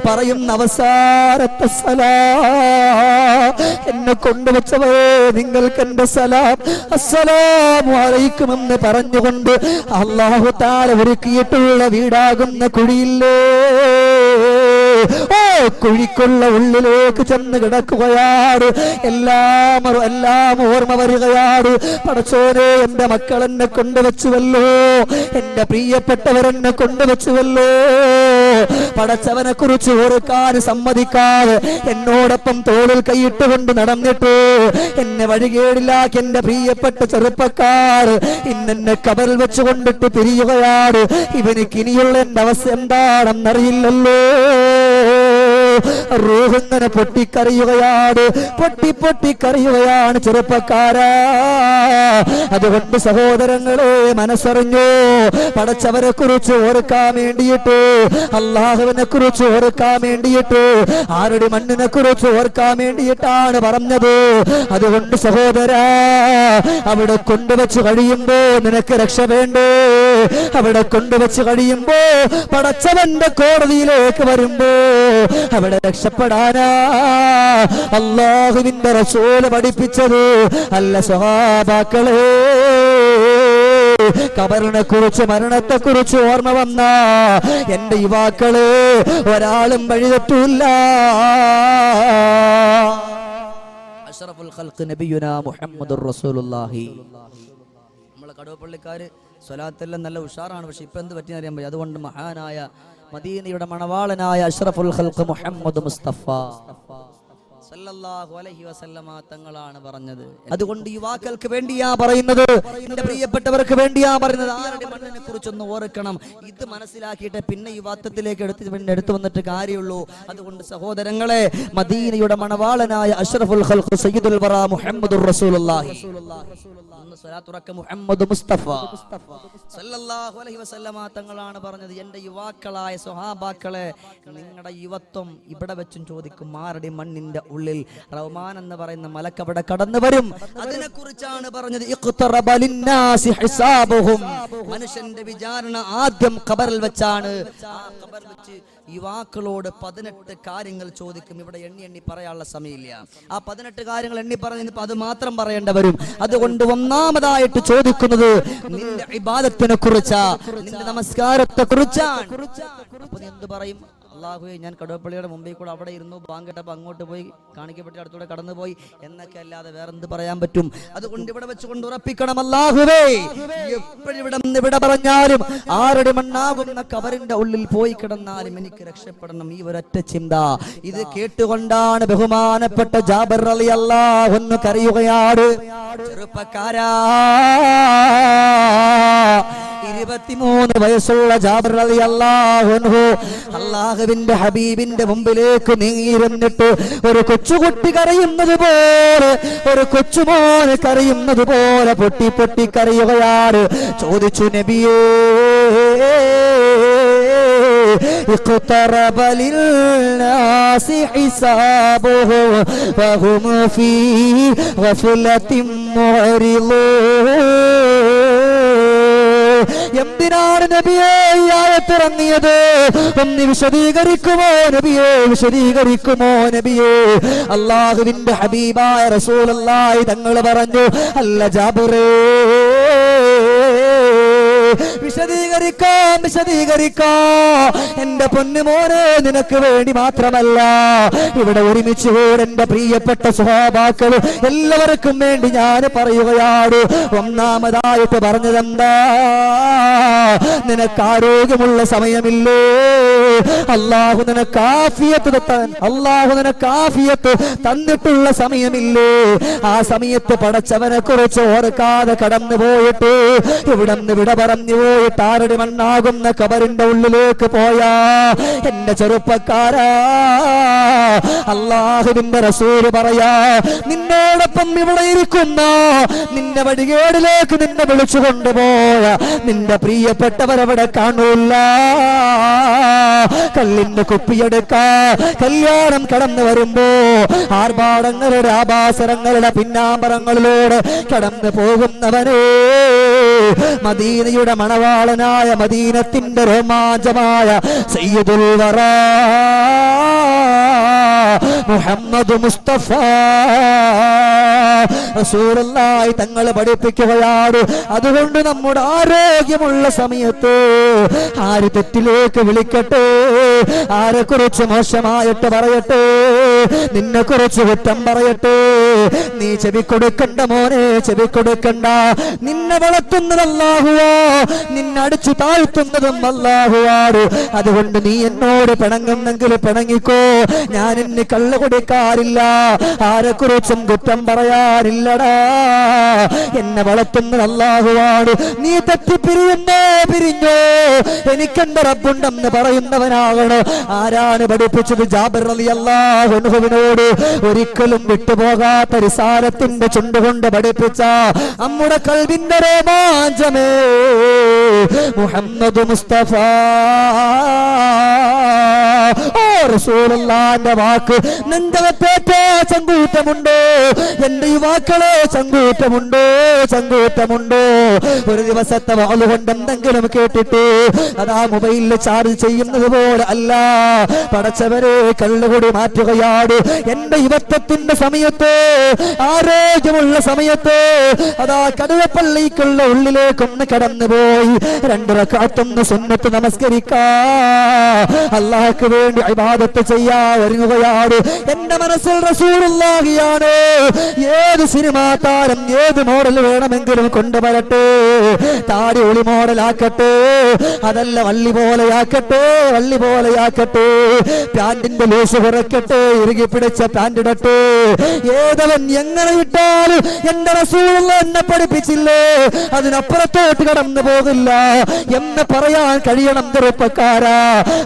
പറയുന്ന അവസാനത്തെ സലാം, എന്നെ കൊണ്ടുവച്ചവരെ നിങ്ങൾക്ക് എന്റെ സലാം അസ്സലാമു അലൈക്കും എന്ന് പറഞ്ഞുകൊണ്ട് അല്ലാഹു തആല ഒരുക്കിയിട്ടുള്ള വീടാകുന്ന കുഴിയില്ലേ, ഓ കുഴിക്കുള്ള ഉള്ളിലേക്ക് ചെന്ന് കിടക്കുകയാണ്. എല്ലാം ഓർമ്മ വരികയാണ്. പടച്ചോനെ, എന്റെ മക്കൾ എന്നെ കൊണ്ടുവച്ചുവല്ലോ, എന്റെ പ്രിയപ്പെട്ടവരെന്നെ കൊണ്ടുവച്ചുവല്ലോ. പടച്ചവനെ കുറിച്ച് ഓർക്കാൻ സമ്മതിക്കാതെ എന്നോടൊപ്പം തോളിൽ കൈയിട്ടുകൊണ്ട് നടന്നിട്ട് എന്നെ വഴികേടിലാക്കി എന്റെ പ്രിയപ്പെട്ട ചെറുപ്പക്കാർ ഇന്നെന്നെ കബറിൽ വെച്ച് കൊണ്ടിട്ട് പിരിയുകയാണ്. ഇവനിക്ക് ഇനിയുള്ള എന്റെ അവസ്ഥ എന്താണെന്നറിയില്ലല്ലോ. റൂഹിങ്ങനെ പൊട്ടിക്കറിയുകയാണ്, പൊട്ടിക്കറിയുകയാണ് ചെറുപ്പക്കാരാ. അതുകൊണ്ട് സഹോദരങ്ങളെ, മനസ്സറിഞ്ഞോ, പടച്ചവരെ കുറിച്ച് ഓർക്കാൻ വേണ്ടിയിട്ട്, അള്ളാഹുവിനെ കുറിച്ച് ഓർക്കാൻ വേണ്ടിയിട്ട്, ആരുടെ മണ്ണിനെ കുറിച്ച് ഓർക്കാൻ വേണ്ടിയിട്ടാണ് പറഞ്ഞത്. അതുകൊണ്ട് സഹോദരാ, അവിടെ കൊണ്ടുവച്ച് കഴിയുമ്പോ നിനക്ക് രക്ഷ വേണ്ടേ? അവിടെ കൊണ്ടുവച്ച് കഴിയുമ്പോ പടച്ചവന്റെ കോടതിയിലേക്ക് വരുമ്പോ അവിടെ രക്ഷപ്പെടാനാ അല്ലാഹുവിന്റെ റസൂൽ പഠിപ്പിച്ചത് അല്ല സ്വഹാബാക്കളെ. ഖബറിനെ കുറിച്ച്, മരണത്തെ കുറിച്ച് ഓർമ്മ വന്ന എന്റെ യുവാക്കളെ ഒരാളും വഴിതെറ്റൂല്ല. അഷ്റഫുൽ ഖൽഖ് നബിയുനാ മുഹമ്മദുർ റസൂലുള്ളാഹി. നമ്മളെ കടവപ്പള്ളിക്കാര് സ്വലാത്തെല്ലാം നല്ല ഉഷാറാണ്, പക്ഷെ ഇപ്പൊ എന്ത് പറ്റിയെന്ന് അറിയാൻ പറ്റും. അതുകൊണ്ട് മഹാനായ മദീനയുടെ മണവാളനായ അഷ്റഫുൽ ഖൽഖ് മുഹമ്മദ് മുസ്തഫ സല്ലല്ലാഹു അലൈഹി വസല്ലമ തങ്ങളാണ് പറഞ്ഞത്. അതുകൊണ്ട് യുവാക്കൾക്ക് വേണ്ടിയാ പറയുന്നത്, എന്റെ പ്രിയപ്പെട്ടവർക്ക് വേണ്ടിയാ പറയുന്നത്, ആരുടെ മണ്ണിനെ കുറിച്ചൊന്ന് ഓർക്കണം. ഇത് മനസ്സിലാക്കിയിട്ട് പിന്നെ യുവാത്വത്തിലേക്ക് എടുത്തു വന്നിട്ട് കാര്യമുള്ളൂ. അതുകൊണ്ട് സഹോദരങ്ങളെ, മദീനയുടെ മണവാളനായ അഷ്റഫുൽ ഖൽഖ് സയ്യിദുൽ വറ മുഹമ്മദുർ റസൂലുള്ളാഹി മുഹമ്മദ് മുസ്തഫ സല്ലല്ലാഹു അലൈഹി വസല്ലമ തങ്ങളാണ് പറഞ്ഞത്, എന്റെ യുവാക്കളായ സ്വഹാബാക്കളെ, നിങ്ങളുടെ യുവത്വം ഇവിടെ വെച്ചും ചോദിക്കും. ആരുടെ മണ്ണിന്റെ ഉള്ളിൽ റഹ്മാൻ എന്ന് പറയുന്ന മലക്ക് അവിടെ കടന്നു വരും. അതിനെ കുറിച്ചാണ് പറഞ്ഞത്, ഇഖ്തറബ ലിന്നാസി ഹിസാബുഹും. മനുഷ്യന്റെ വിചാരണ ആദ്യം ഖബറിൽ വെച്ചാണ്. ആ ഖബർ വെച്ച് യുവാക്കളോട് 18 കാര്യങ്ങൾ ചോദിക്കും. ഇവിടെ എണ്ണി പറയാനുള്ള സമയമില്ല. ആ 18 കാര്യങ്ങൾ എണ്ണി പറഞ്ഞപ്പോ അത് മാത്രം പറയേണ്ട വരും. അതുകൊണ്ട് ഒന്നാമതായിട്ട് ചോദിക്കുന്നത് നിന്റെ ഇബാദത്തിനെ കുറിച്ചാ, നിന്റെ നമസ്കാരത്തെ കുറിച്ചാണ്. അപ്പൊ നീ എന്ത് പറയും? അല്ലാഹുവേ, ഞാൻ കടുവപ്പള്ളിയുടെ മുമ്പിൽ കൂടെ അവിടെ ഇരുന്നു, ബാങ്ക് കേട്ടപ്പോൾ അങ്ങോട്ട് പോയി, കാണിക്കപ്പെട്ടി അടുത്തൂടെ കടന്നുപോയി എന്നൊക്കെ അല്ലാതെ വേറെന്ത് പറയാൻ പറ്റും? അതുകൊണ്ട് ഇവിടെ വെച്ചുകൊണ്ട് ഉറപ്പിക്കണം, അല്ലാഹുവേ, എപ്പോഴിവിടെ പറഞ്ഞാലും ആരുടെ മണ്ണാകുന്ന കബറിന്റെ ഉള്ളിൽ പോയി കിടന്നാലും എനിക്ക് രക്ഷപ്പെടണം. ഈ ഒരൊറ്റ ചിന്ത. ഇത് കേട്ടുകൊണ്ടാണ് ബഹുമാനപ്പെട്ട ജാബിർ റളിയല്ലാഹു അൻഹു കരയുകയാണ്. ചെറുപ്പക്കാരാ, 23 വയസ്സുള്ള ജാബിർ റളിയല്ലാഹു അൻഹു അല്ലാഹുവിന്റെ ഹബീബിന്റെ മുമ്പിലേക്ക് നീങ്ങിയിരുന്നിട്ട് ഒരു കൊച്ചുകുട്ടി കരയുന്നത് പോലെ, ഒരു കൊച്ചുമോന് കരയുന്നത് പോലെ പൊട്ടി കരയുകയാണ്. ചോദിച്ചു, നബിയേ, اقترب للناس حسابهم وهم في غفلة معرضون. എന്തിനാണ് നബിയെ ഈ ആയത്ത് ഇറങ്ങിയത്? ഒന്ന് വിശദീകരിക്കുമോ നബിയെ? വിശദീകരിക്കുമോ നബിയെ? അല്ലാഹുവിന്റെ ഹബീബായ റസൂലുള്ളാഹി തങ്ങൾ പറഞ്ഞു, അല്ല ജാബിറേ, വിശദീകരിക്കുമോ വിശദീകരിക്കാം. എന്റെ പൊന്നുമോനെ, നിനക്ക് വേണ്ടി മാത്രമല്ല, ഇവിടെ ഒരുമിച്ച് കൂടെ എന്റെ പ്രിയപ്പെട്ട സ്വഹാബാക്കൾ എല്ലാവർക്കും വേണ്ടി ഞാൻ പറയുകയാണ്. ഒന്നാമതായിട്ട് പറഞ്ഞതെന്താ? നിനക്ക് ആരോഗ്യമുള്ള സമയമില്ലേ? അല്ലാഹു നിനക്ക് ആഫിയത്ത് തന്നിട്ടുള്ള സമയമില്ലേ? ആ സമയത്ത് പടച്ചവനെ കുറിച്ച് ഓർക്കാതെ കടന്നു പോയിട്ട് ഇവിടന്ന് വിട പറഞ്ഞു പോയിട്ട് ആരുടെ മണ്ണാകുന്ന കബറിന്റെ ഉള്ളിലേക്ക് പോയാ എന്റെ ചെറുപ്പക്കാരാ, അല്ലാഹുവിന്റെ റസൂൽ പറയാ, നിന്നോടൊപ്പം ഇവിടെ ഇരിക്കുന്ന നിന്റെ വഴികേടിലേക്ക് നിന്നെ വിളിച്ചു കൊണ്ടുപോയ നിന്റെ പ്രിയപ്പെട്ടവരവിടെ കാണൂല്ല. കല്ലിന്റെ കുപ്പിയെടുക്കാ കല്യാണം കടന്നു വരുമ്പോ ആർഭാടങ്ങളുടെ ആഭാസരങ്ങളുടെ പിന്നാമ്പറങ്ങളിലൂടെ കടന്നു പോകുന്നവനെ, മദീനയുടെ മണവാളനായ മദീനത്തിന്റെ രോമാഞ്ചമായ സയ്യിദുൽ വറാ മുഹമ്മദ് മുസ്തഫ റസൂലുള്ളാഹി തങ്ങൾ പഠിപ്പിക്കുകയാണ്. അതുകൊണ്ട് നമ്മുടെ ആരോഗ്യമുള്ള സമയത്ത് ആര് തെറ്റിലേക്ക് വിളിക്കട്ടെ, ആരെ കുറിച്ച് മോശമായിട്ട് പറയട്ടെ, നിന്നെ കുറിച്ച് കുറ്റം പറയട്ടെ, നീ ചെവിക്കൊടുക്കണ്ട മോനെ, ചെവിക്കൊടുക്കണ്ട. നിന്നെ വളർത്തുന്നത് അല്ലാഹുവാ, നിന്നെ അടിച്ചു താഴ്ത്തുന്നതും അല്ലാഹുവാണ്. അതുകൊണ്ട് നീ എന്നോട് പിണങ്ങുന്നെങ്കിൽ പിണങ്ങിക്കോ, ഞാൻ ഇന്ന് കള്ളു കൊടുക്കാറില്ല, ആരെ കുറിച്ചും കുറ്റം പറയാറില്ലടാ. എന്നെ വളർത്തുന്നത് അല്ലാഹുവാണ്. നീ തെറ്റി പിരിഞ്ഞോ, എനിക്കെന്റെ റബ്ബുണ്ടെന്ന് പറയുന്നവനാകണം. ആരാണ് പഠിപ്പിച്ചത്? ജാബിർ റളിയല്ലാഹു അൻഹുവിനോട് ഒരിക്കലും വിട്ടുപോകാത്ത റിസാലത്തിന്റെ ചുണ്ടുകൊണ്ട് പഠിപ്പിച്ച നമ്മുടെ കൽബിന്റെ രോമാഞ്ചമേ മുഹമ്മദ് മുസ്തഫ. ഓ റസൂലുള്ളാഹിന്റെ വാക്ക് നെഞ്ചകത്തേറ്റ ചങ്കൂറ്റമുണ്ടോ? എന്റെ യുവാക്കളെ ചങ്കൂറ്റമുണ്ടോ? ഒരു ദിവസത്തെ വാള് കൊണ്ട് എന്തെങ്കിലും കേട്ടിട്ട് അതാ മൊബൈലിൽ ചാർജ് ചെയ്യുന്നത് പോലെ അല്ല, പടച്ചവരെ കള്ളുകൂടി മാറ്റുകയാണ്. എന്റെ യുവത്വത്തിന്റെ സമയത്ത്, ആരോഗ്യമുള്ള സമയത്ത് അതാ കടുവപ്പള്ളിക്കുള്ള ഉള്ളിലേക്കൊന്ന് കടന്നുപോയി 2 റക്അത്തൊന്ന് സുന്നത്ത് നമസ്കരിക്കാ, അല്ലാഹുവിന് വേണ്ടി ഇബാദത്ത് ചെയ്യാൻ ഒരുങ്ങുകയാണ്. എന്റെ മനസ്സിൽ റസൂലുള്ളാഹിയാണ്. ഏത് സിനിമാ താരം ഏത് മോഡൽ വേണമെങ്കിലും കൊണ്ടുവരട്ടെ, താടി ഒളി മോഡലാക്കട്ടെ, അതല്ല വള്ളി പോലെയാക്കട്ടെ, പാന്റിന്റെ ലൂസ് കുറയ്ക്കട്ടെ, ഇറുകി പിടിച്ച പാന്റ് ഇടട്ടെ, ഏതവൻ എങ്ങനെ ഇട്ടാലും എന്റെ റസൂലുള്ള എന്നെ പഠിപ്പിച്ചില്ലേ, അതിനപ്പുറത്തോട്ട് കടന്നു പോകില്ല എന്ന് പറയാൻ കഴിയണം ചെറുപ്പക്കാരാ.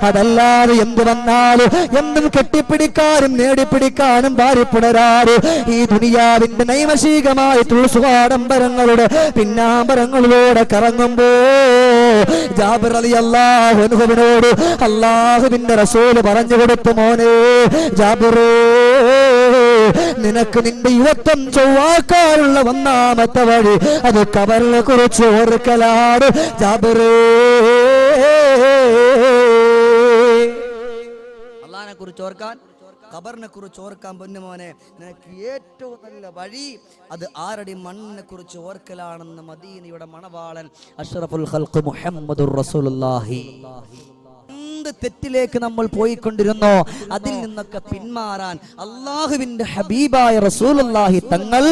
അതല്ലാതെ എന്ത് വന്നാലും എന്നും കെട്ടിപ്പിടിക്കാനും നേടിപ്പിടിക്കാനും ഭാര്യപ്പുണരാറ് ഈ ദുനിയാവിന്റെ നൈമശികമായിട്ടുള്ള സുഖാഡംബരങ്ങളുടെ പിന്നാമ്പരങ്ങളിലൂടെ കറങ്ങുമ്പോ ജാബിർ റളിയല്ലാഹു അൻഹുവിനോട് അല്ലാഹുവിന്റെ റസൂൽ പറഞ്ഞു കൊടുത്തു, മോനെ ജാബിറേ, നിനക്ക് നിന്റെ യുവത്വം ചൊവ്വാക്കാനുള്ള ഒന്നാമത്തെ വഴി അത് ഖബറിനെ കുറിച്ച് ഓർക്കലാണ് ജാബിറേ. അല്ലാഹുവിനെ കുറിച്ച് ഓർക്കാൻ, ഖബറിനെ കുറിച്ച് ഓർക്കാൻ പൊന്നുമോനെ, നിനക്ക് ഏറ്റവും നല്ല വഴി അത് ആരടി മണ്ണിനെ കുറിച്ച് ഓർക്കലാണെന്ന് മദീനയുടെ മണവാളൻ അഷ്റഫുൽ ഖൽഖ് മുഹമ്മദുർ റസൂലുള്ളാഹി. എന്ത് തെറ്റിലേക്ക് നമ്മൾ പോയിക്കൊണ്ടിരുന്നോ അതിൽ നിന്നൊക്കെ പിന്മാറാൻ അല്ലാഹുവിന്റെ ഹബീബായ റസൂലുള്ളാഹി തങ്ങൾ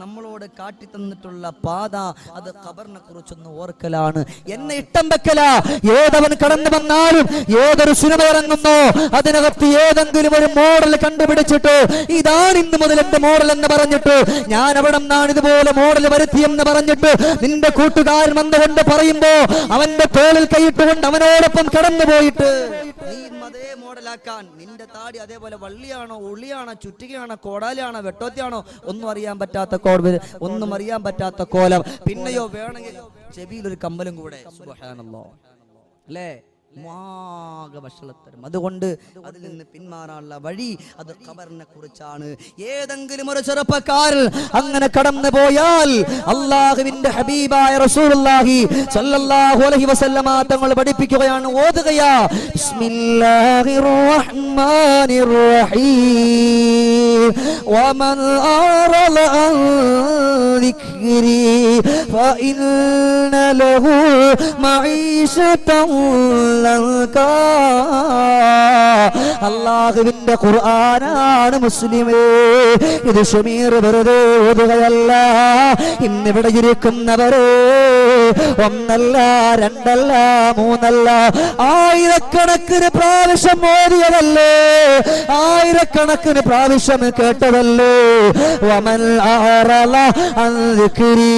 നമ്മളോട് കാട്ടി തന്നിട്ടുള്ള പാത അത് ഖബറിനെ കുറിച്ചൊന്ന് ഓർക്കലാണ്, എന്നെ ഇട്ടം വെക്കലാ. ഏതവൻ കടന്നു വന്നാലും, ഏതൊരു സിനിമ ഇറങ്ങുന്നോ അതിനകത്ത് ഏതെങ്കിലും ഒരു മോഡൽ കണ്ടുപിടിച്ചിട്ട് ഇതാണ് ഇന്ന് മുതൽ എന്റെ മോഡൽ എന്ന് പറഞ്ഞിട്ട്, ഞാൻ അവിടെ നിന്നാണ് ഇതുപോലെ മോഡൽ വരുത്തിയെന്ന് പറഞ്ഞിട്ട് നിന്റെ കൂട്ടുകാരൻ വന്നുകൊണ്ട് പറയുമ്പോ അവന്റെ തോളിൽ കൈയിട്ടുകൊണ്ട് അവനോടൊപ്പം കടന്നു പോയിട്ട് നീ അതേ മോഡലാക്കാൻ, നിന്റെ താടി അതേപോലെ വള്ളിയാണോ ഉള്ളിയാണോ ചുറ്റികയാണോ കോടാലിയാണോ വെട്ടോത്തിയാണോ ഒന്നും അറിയാൻ പറ്റാത്ത കോലം, പിന്നെയോ വേണമെങ്കിൽ ചെവിയിൽ ഒരു കമ്മലും കൂടെ. സുബ്ഹാനല്ലാഹ് അല്ലേ? ആകെ വഷളത്തരം. അതുകൊണ്ട് അതിൽ നിന്ന് പിന്മാറാനുള്ള വഴി അത് ഖബറിനെ കുറിച്ചാണ്. ഏതെങ്കിലും ഒരു ചെറുപ്പക്കാരൻ അങ്ങനെ കടന്നു പോയാൽ അല്ലാഹുവിന്റെ ഹബീബായ റസൂലുള്ളാഹി സ്വല്ലല്ലാഹു അലൈഹി വസല്ലമ തങ്ങൾ പഠിപ്പിക്കുകയാണ്, ഓതുകയാ ബിസ്മില്ലാഹിർ റഹ്മാനിർ റഹീം വമൻ അറള അൻ ദിക്രി ഫഇന്ന ലഹു മഈശതൻ ലൻകാ. അല്ലാഹുവിന്റെ ഖുർആനാണ് മുസ്ലിമേ, ഇത് ഷമീർ വെറുതെ ഓതുകയല്ല. ഇന്നിവിടെ ഇരിക്കുന്നവരെ ഒന്നല്ല രണ്ടല്ല മൂന്നല്ല ആയിരക്കണക്കിന് പ്രാവശ്യം ഓതിയതല്ലേ, ആയിരക്കണക്കിന് പ്രാവശ്യം കേട്ടതല്ലേ. വമൻ അറള അൻ ദിക്രി,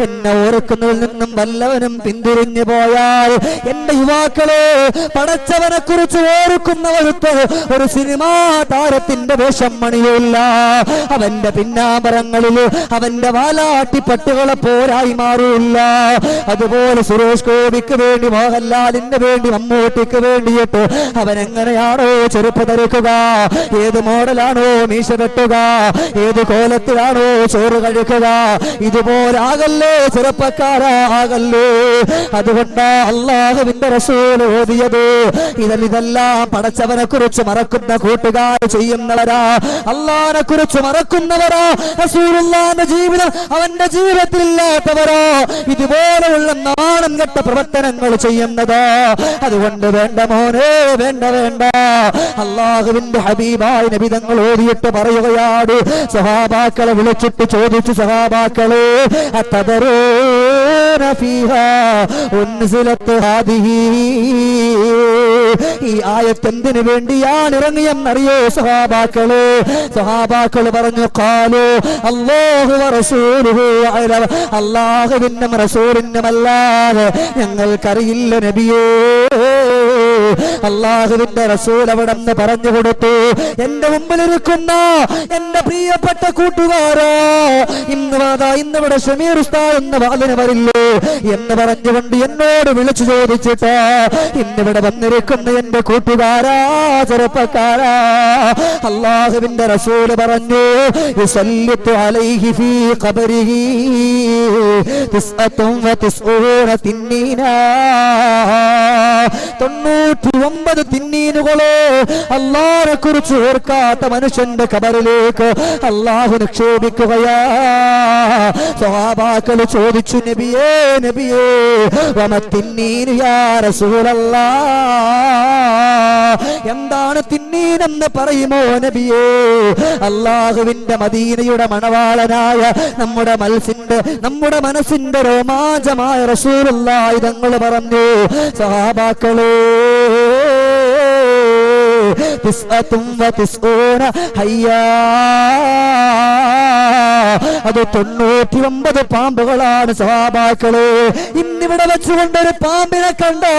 എന്നെ ഓർക്കുന്നതിൽ നിന്നും വല്ലവനും പിന്തിരിഞ്ഞു പോയാൽ, എന്റെ യുവാക്കളെ, പടച്ചവനെ കുറിച്ച് ഓർക്കുന്നവർക്ക് ഒരു സിനിമാ താരത്തിന്റെ വേഷം മണിയില്ല. അവന്റെ പിന്നാമ്പറങ്ങളിൽ അവന്റെ വാലാട്ടിപ്പട്ടുകളെ പോരായി മാറില്ല. അതുപോലെ സുരേഷ് ഗോപിക്ക് വേണ്ടി, മോഹൻലാലിന് വേണ്ടി, മമ്മൂട്ടിക്ക് വേണ്ടിയിട്ട് അവൻ എങ്ങനെയാണോ ചെരുപ്പ് ധരിക്കുക, ഏത് മോഡലാണോ മീശ വെട്ടുക, ഏത് കോലത്തിലാണോ ചോറ് കഴിക്കുക, ഇതുപോലാകല്ലേ ചെറുപ്പക്കാരാകല്ലേ. അതുകൊണ്ടാ അല്ലാഹുവിന്റെ റസൂൽ ഓതിയത്. ഇതെല്ലാം പടച്ചവനെ കുറിച്ച് മറക്കുന്ന കൂട്ടുകാർ ചെയ്യുന്നവരാ, അല്ലാഹുവിനെ കുറിച്ച് മറക്കുന്നവരാ, റസൂലുള്ളാഹിന്റെ ജീവിതം അവന്റെ ജീവിതത്തിൽ ഇല്ലാത്തവരാ, ഇതുപോലെയുള്ള നാണം കെട്ട പ്രവർത്തനങ്ങൾ ചെയ്യുന്നതാ. അതുകൊണ്ട് വേണ്ട മോനെ, വേണ്ട വേണ്ട. അല്ലാഹുവിന്റെ ഹബീബായ നബി തങ്ങൾ ഓതിയിട്ട് പറയുകയാണ്, സഹാബാക്കളെ വിളിച്ചിട്ട് ചോദിച്ചു, സഹാബാക്കളെ അത്തദറൂന ഫീഹാ ഉൻസിലത്ത് ഹാദിഹി, ഈ ആയത്ത് എന്തിനു വേണ്ടിയാണ് ഇറങ്ങിയെന്നറിയോ സഹാബാക്കള്? സഹാബാക്കള് പറഞ്ഞു, ഖാലു അല്ലാഹു വറസൂലുഹു അഅലം, അല്ലാഹുവിനും റസൂലിനും അല്ലാതെ ഞങ്ങൾക്കറിയില്ല നബിയേ. അല്ലാഹുവിന്റെ റസൂൽ അവിടെ നിന്ന് പറഞ്ഞു കൊടുത്തു, എന്റെ മുമ്പിലിരിക്കുന്ന എന്റെ പ്രിയപ്പെട്ട കൂട്ടുകാരാ, ഇന്നിവിടെ ഷമീർ ഉസ്താദ് എന്ന വാലിന് വരില്ലേ എന്ന് പറഞ്ഞുകൊണ്ട് എന്നോട് വിളിച്ചു ചോദിച്ചിട്ട്, ഇന്നിവിടെ വന്നിരിക്കുന്ന എന്റെ കൂട്ടുകാരാ, ചെറുപ്പക്കാരാ, അല്ലാഹുവിന്റെ റസൂൽ പറഞ്ഞു, യുസല്ലിത്തു അലൈഹി ഫീ ഖബരിഹി 99 തിന്നീനാ, 99 തിന്നീനുകളെ അല്ലാഹുവിനെ കുറിച്ച് ഓർക്കാത്ത മനുഷ്യന്റെ ഖബറിലേക്ക് അല്ലാഹു നിക്ഷേപിക്കുകയാ. സ്വഹാബാക്കൾ ചോദിച്ചു, നബിയേ നബിയേ വമത്തിന്നീനു യാ റസൂലല്ലാഹ്, എന്താണ് തിന്നീൻ എന്ന് പറയുമോ നബിയേ? അല്ലാഹുവിന്റെ മദീനയുടെ മണവാളനായ നമ്മുടെ മനസ്സിന്റെ രോമാഞ്ചമായ റസൂലുള്ളാഹി തങ്ങൾ പറഞ്ഞു, സഹാബാക്കളേ 99 ഹയ്യാ, അത് 99 പാമ്പുകളാണ് സഹാബാക്കളെ. ഇന്നിവിടെ വെച്ചുകൊണ്ടൊരു പാമ്പിനെ കണ്ടോ?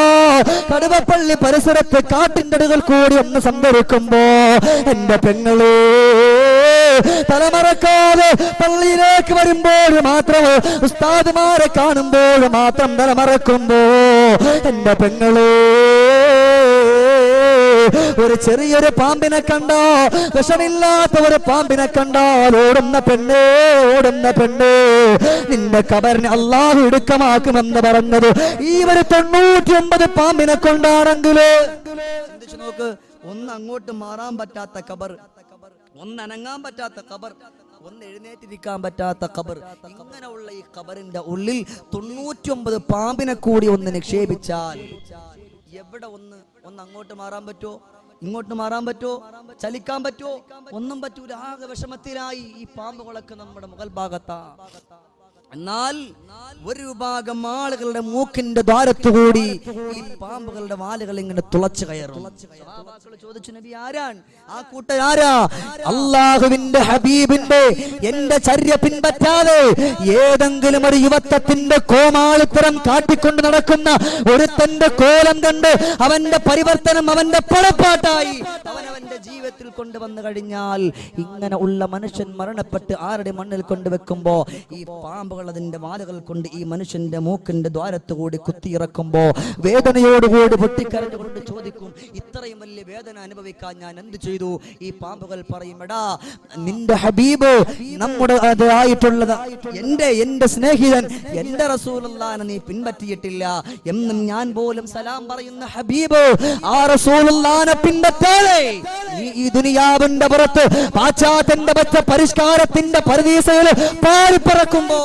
കടുവപ്പള്ളി പരിസരത്ത് കാട്ടിൻ്റെടുകൾ കൂടി ഒന്ന് സഞ്ചരിക്കുമ്പോ എന്റെ പെങ്ങളെ, തലമറക്കാതെ പള്ളിയിലേക്ക് വരുമ്പോൾ മാത്രം, ഉസ്താദുമാരെ കാണുമ്പോൾ മാത്രം തലമറക്കുമ്പോ എന്റെ പെങ്ങളെ, ഒരു ചെറിയൊരു പാമ്പിനെ കണ്ടോ, വിഷമില്ലാത്ത ഒരു പാമ്പിനെ കണ്ടാൽ ഓടുന്ന പെണ്ണേ, ഓടുന്ന പെണ്ണേ, നിന്റെ ഖബറിനെ അല്ലാഹു ഇടുക്കമാക്കുമെന്ന് പറഞ്ഞത് ഈ ഒരു 99 പാമ്പിനെ കൊണ്ടാണെങ്കിലോ ചിന്തിച്ചു നോക്ക്. ഒന്ന് അങ്ങോട്ട് മാറാൻ പറ്റാത്ത ഖബർ, ഒന്ന് അനങ്ങാൻ പറ്റാത്ത ഖബർ, ഒന്ന് എഴുന്നേറ്റിരിക്കാൻ പറ്റാത്ത ഖബർ, ഇങ്ങനെയുള്ള ഈ ഖബറിന്റെ ഉള്ളിൽ 99 പാമ്പിനെ കൂടി ഒന്ന് നിക്ഷേപിച്ചാൽ എവിടെ ഒന്ന് അങ്ങോട്ട് മാറാൻ പറ്റോ, ഇങ്ങോട്ട് മാറാൻ പറ്റോ, ചലിക്കാൻ പറ്റോ? ഒന്നും പറ്റൂല. ആകെ വിഷമത്തിലായി ഈ പാമ്പുകളൊക്കെ നമ്മുടെ മുകൾ ഭാഗത്താ. എന്നാൽ ഒരു വിഭാഗം ആളുകളുടെ മൂക്കിന്റെ ദ്വാരത്തുകൂടി ഈ പാമ്പുകളുടെ വാലുകൾ ഇങ്ങനെ തുളച്ചു കയറും. ചോദിച്ചു, നബി ആരാണ് ആ കൂട്ടരാരാ? അല്ലാഹുവിന്റെ ഹബീബിന്റെ എന്റെ ചര്യ പിൻപറ്റാതെ ഏതെങ്കിലും ഒരു യുവത്വത്തിന്റെ കോമാളിത്തരം കാട്ടിക്കൊണ്ട് നടക്കുന്ന ഒരുത്തന്റെ കോലം കണ്ട് അവന്റെ പരിവർത്തനം അവന്റെ പടപ്പാട്ടായി അവനവന്റെ ജീവിതത്തിൽ കൊണ്ടുവന്നു കഴിഞ്ഞാൽ, ഇങ്ങനെ ഉള്ള മനുഷ്യൻ മരണപ്പെട്ട് ആരുടെ മണ്ണിൽ കൊണ്ടുവെക്കുമ്പോ ഈ പാമ്പുകൾ പാമ്പുകൾ അതിന്റെ വാലുകൾ കൊണ്ട് ഈ മനുഷ്യന്റെ മൂക്കിന്റെ ദ്വാരത്തുകൂടി കുത്തിയിറക്കുമ്പോ വേദനയോടുകൂടി പൊട്ടിക്കരഞ്ഞുകൊണ്ട് ചോദിക്കും, ഇത്രയും വലിയ വേദന അനുഭവിക്കാൻ ഞാൻ എന്ത് ചെയ്തു? ഈ പാമ്പുകൾ പറയും, എടാ നിന്റെ ഹബീബ് നമ്മുടെ ആയിട്ടുള്ളത് എന്റെ സ്നേഹിതൻ എന്റെ റസൂലുള്ളാഹിനെ നീ പിൻപറ്റിയിട്ടില്ല എന്നും ഞാൻ പോലും സലാം പറയുന്ന ഹബീബ് ആ റസൂലുള്ളാഹിനെ പിൻപറ്റാതെ നീ ഈ ദുനിയാവിന്റെ പുറത്ത് പാശ്ചാത്യന്റെ പച്ച പരിഷ്കാരത്തിന്റെ പരദീസയിൽ പാറിപ്പറക്കുമ്പോ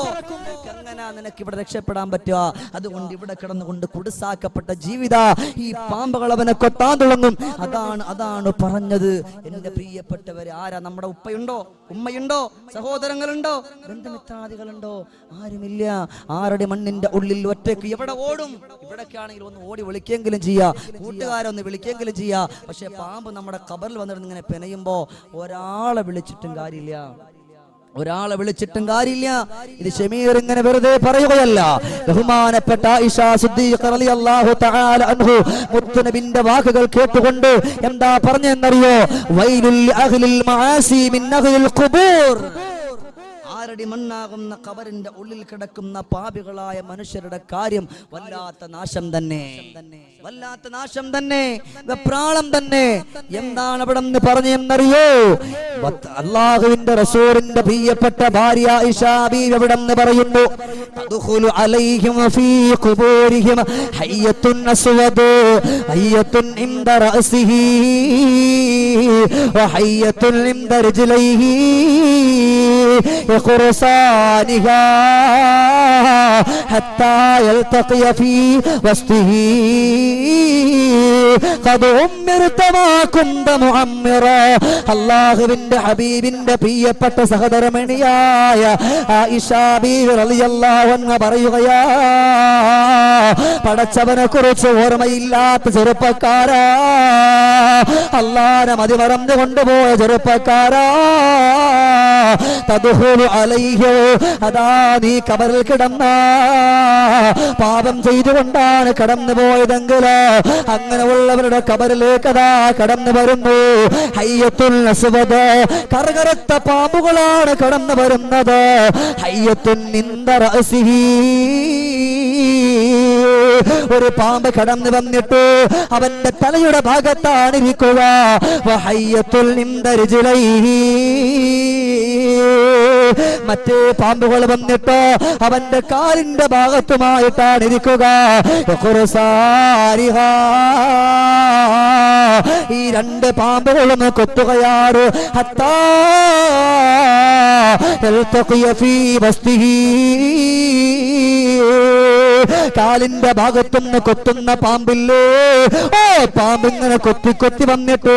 നിനക്ക് ഇവിടെ രക്ഷപ്പെടാൻ പറ്റുക? അതുകൊണ്ട് ഇവിടെ കിടന്നുകൊണ്ട് കുടുസാക്കപ്പെട്ട ജീവിത ഈ പാമ്പുകൾ അവനെ കൊത്താൻ തുടങ്ങും. അതാണ് പറഞ്ഞത്. എന്റെ പ്രിയപ്പെട്ടവര്, ആരാ? നമ്മുടെ ഉപ്പയുണ്ടോ, ഉമ്മയുണ്ടോ, സഹോദരങ്ങളുണ്ടോ, ബന്ധുമിത്രാദികളുണ്ടോ? ആരുമില്ല. ആരുടെ മണ്ണിന്റെ ഉള്ളിൽ ഒറ്റയ്ക്ക് എവിടെ ഓടും? ഇവിടൊക്കെ ആണെങ്കിൽ ഒന്ന് ഓടി വിളിക്കെങ്കിലും ചെയ്യാ, കൂട്ടുകാരൊന്ന് വിളിക്കെങ്കിലും ചെയ്യാ. പക്ഷെ പാമ്പ് നമ്മുടെ ഖബറിൽ വന്നിരുന്ന് ഇങ്ങനെ പെനയുമ്പോ ഒരാളെ വിളിച്ചിട്ടും കാര്യമില്ല. ഇത് ഷമീർ ഇങ്ങനെ വെറുതെ പറയുകയല്ല. ബഹുമാനപ്പെട്ട ആയിഷ സിദ്ദീഖ റളിയല്ലാഹു തആല അൻഹു മുത്തുനബിന്റെ വാക്കുകൾ കേട്ടുകൊണ്ട് എന്താ പറഞ്ഞെന്നറിയോ? വൈലുൽ അഹ്ലിൽ മആസി മിൻ അഹ്ലിൽ ഖുബൂർ. ആരടി മണ്ണാകുന്ന ഖബറിന്റെ ഉള്ളിൽ കിടക്കുന്ന പാപികളായ മനുഷ്യരുടെ കാര്യം വല്ലാത്ത നാശം തന്നെ, വെപ്രാളം തന്നെ. എന്താണ് അവിടെ നിന്ന് പറഞ്ഞെന്നറിയോ? അല്ലാഹുവിന്റെ റസൂലിന്റെ പ്രിയപ്പെട്ട ഭാര്യ ആയിഷ ബീവി അവിടെ നിന്ന് പറയുന്നു, തദ്ഖുലു അലൈഹിം ഫീ ഖുബൂരിഹിം ഹയ്യത്തുൻ അസ്വദു ഹയ്യത്തുൻ ഇൻദ റഅസിഹി വഹയ്യത്തുൻ ഇൻദ റിജ്ലൈഹി യഖുർസാനിഹാ ഹത്താ യൽതഖിയ ഫീ വസ്തിഹി ഖദ് ഉമ്മിർത മാ കുന്ത മുഅമ്മിറാ. അല്ലാഹുവിന്റെ ഹബീബിന്റെ പ്രിയപ്പെട്ട സഹധർമ്മിണിയായ ആയിഷ ബീവി റളിയല്ലാഹു അൻഹ പറയുകയാ, പടച്ചവനെ കുറിച്ച് ഓർമ്മയില്ലാത്ത ചെറുപ്പക്കാരാ, അല്ലാഹുവിനെ മതിമറന്നു കൊണ്ടുപോയ ചെറുപ്പക്കാരാ, തദ്ഖുലു അലൈഹി, അതാ നീ ഖബറിൽ കിടന്ന പാപം ചെയ്തുകൊണ്ടാണ് കടന്നു പോയതെങ്കിൽ അങ്ങനെയുള്ളവരുടെ ഖബറിലേക്ക് അതാ കടന്നു വരുന്നു. ഹയ്യത്തുൽ അസ്വദ്, കറുകറുത്ത പാമ്പുകളാണ് കടന്നു വരുന്നത്. ഹയ്യത്തുൻ ഇൻദ റഅസിഹി, ഒരു പാമ്പ് കടന്നു വന്നിട്ട് അവന്റെ തലയുടെ ഭാഗത്താണ് ഇരിക്കുക. വഹയ്യത്തുൽ ഇൻദ റിജ്ലൈഹി, മറ്റേ പാമ്പുകൾ വന്നിട്ട് അവന്റെ കാലിന്റെ ഭാഗത്തുമായിട്ടാണ് ഇരിക്കുക. ഈ രണ്ട് പാമ്പുകളും കൊത്തുകയാണ്. ഹത്താ യൽതഖിയ ഫീ വസ്തിഹി, കാലിന്റെ ഭാഗത്തുനിന്ന് കൊത്തുന്ന പാമ്പില്ലേ, ഓ പാമ്പിങ്ങനെ കൊത്തി കൊത്തി വന്നിട്ട്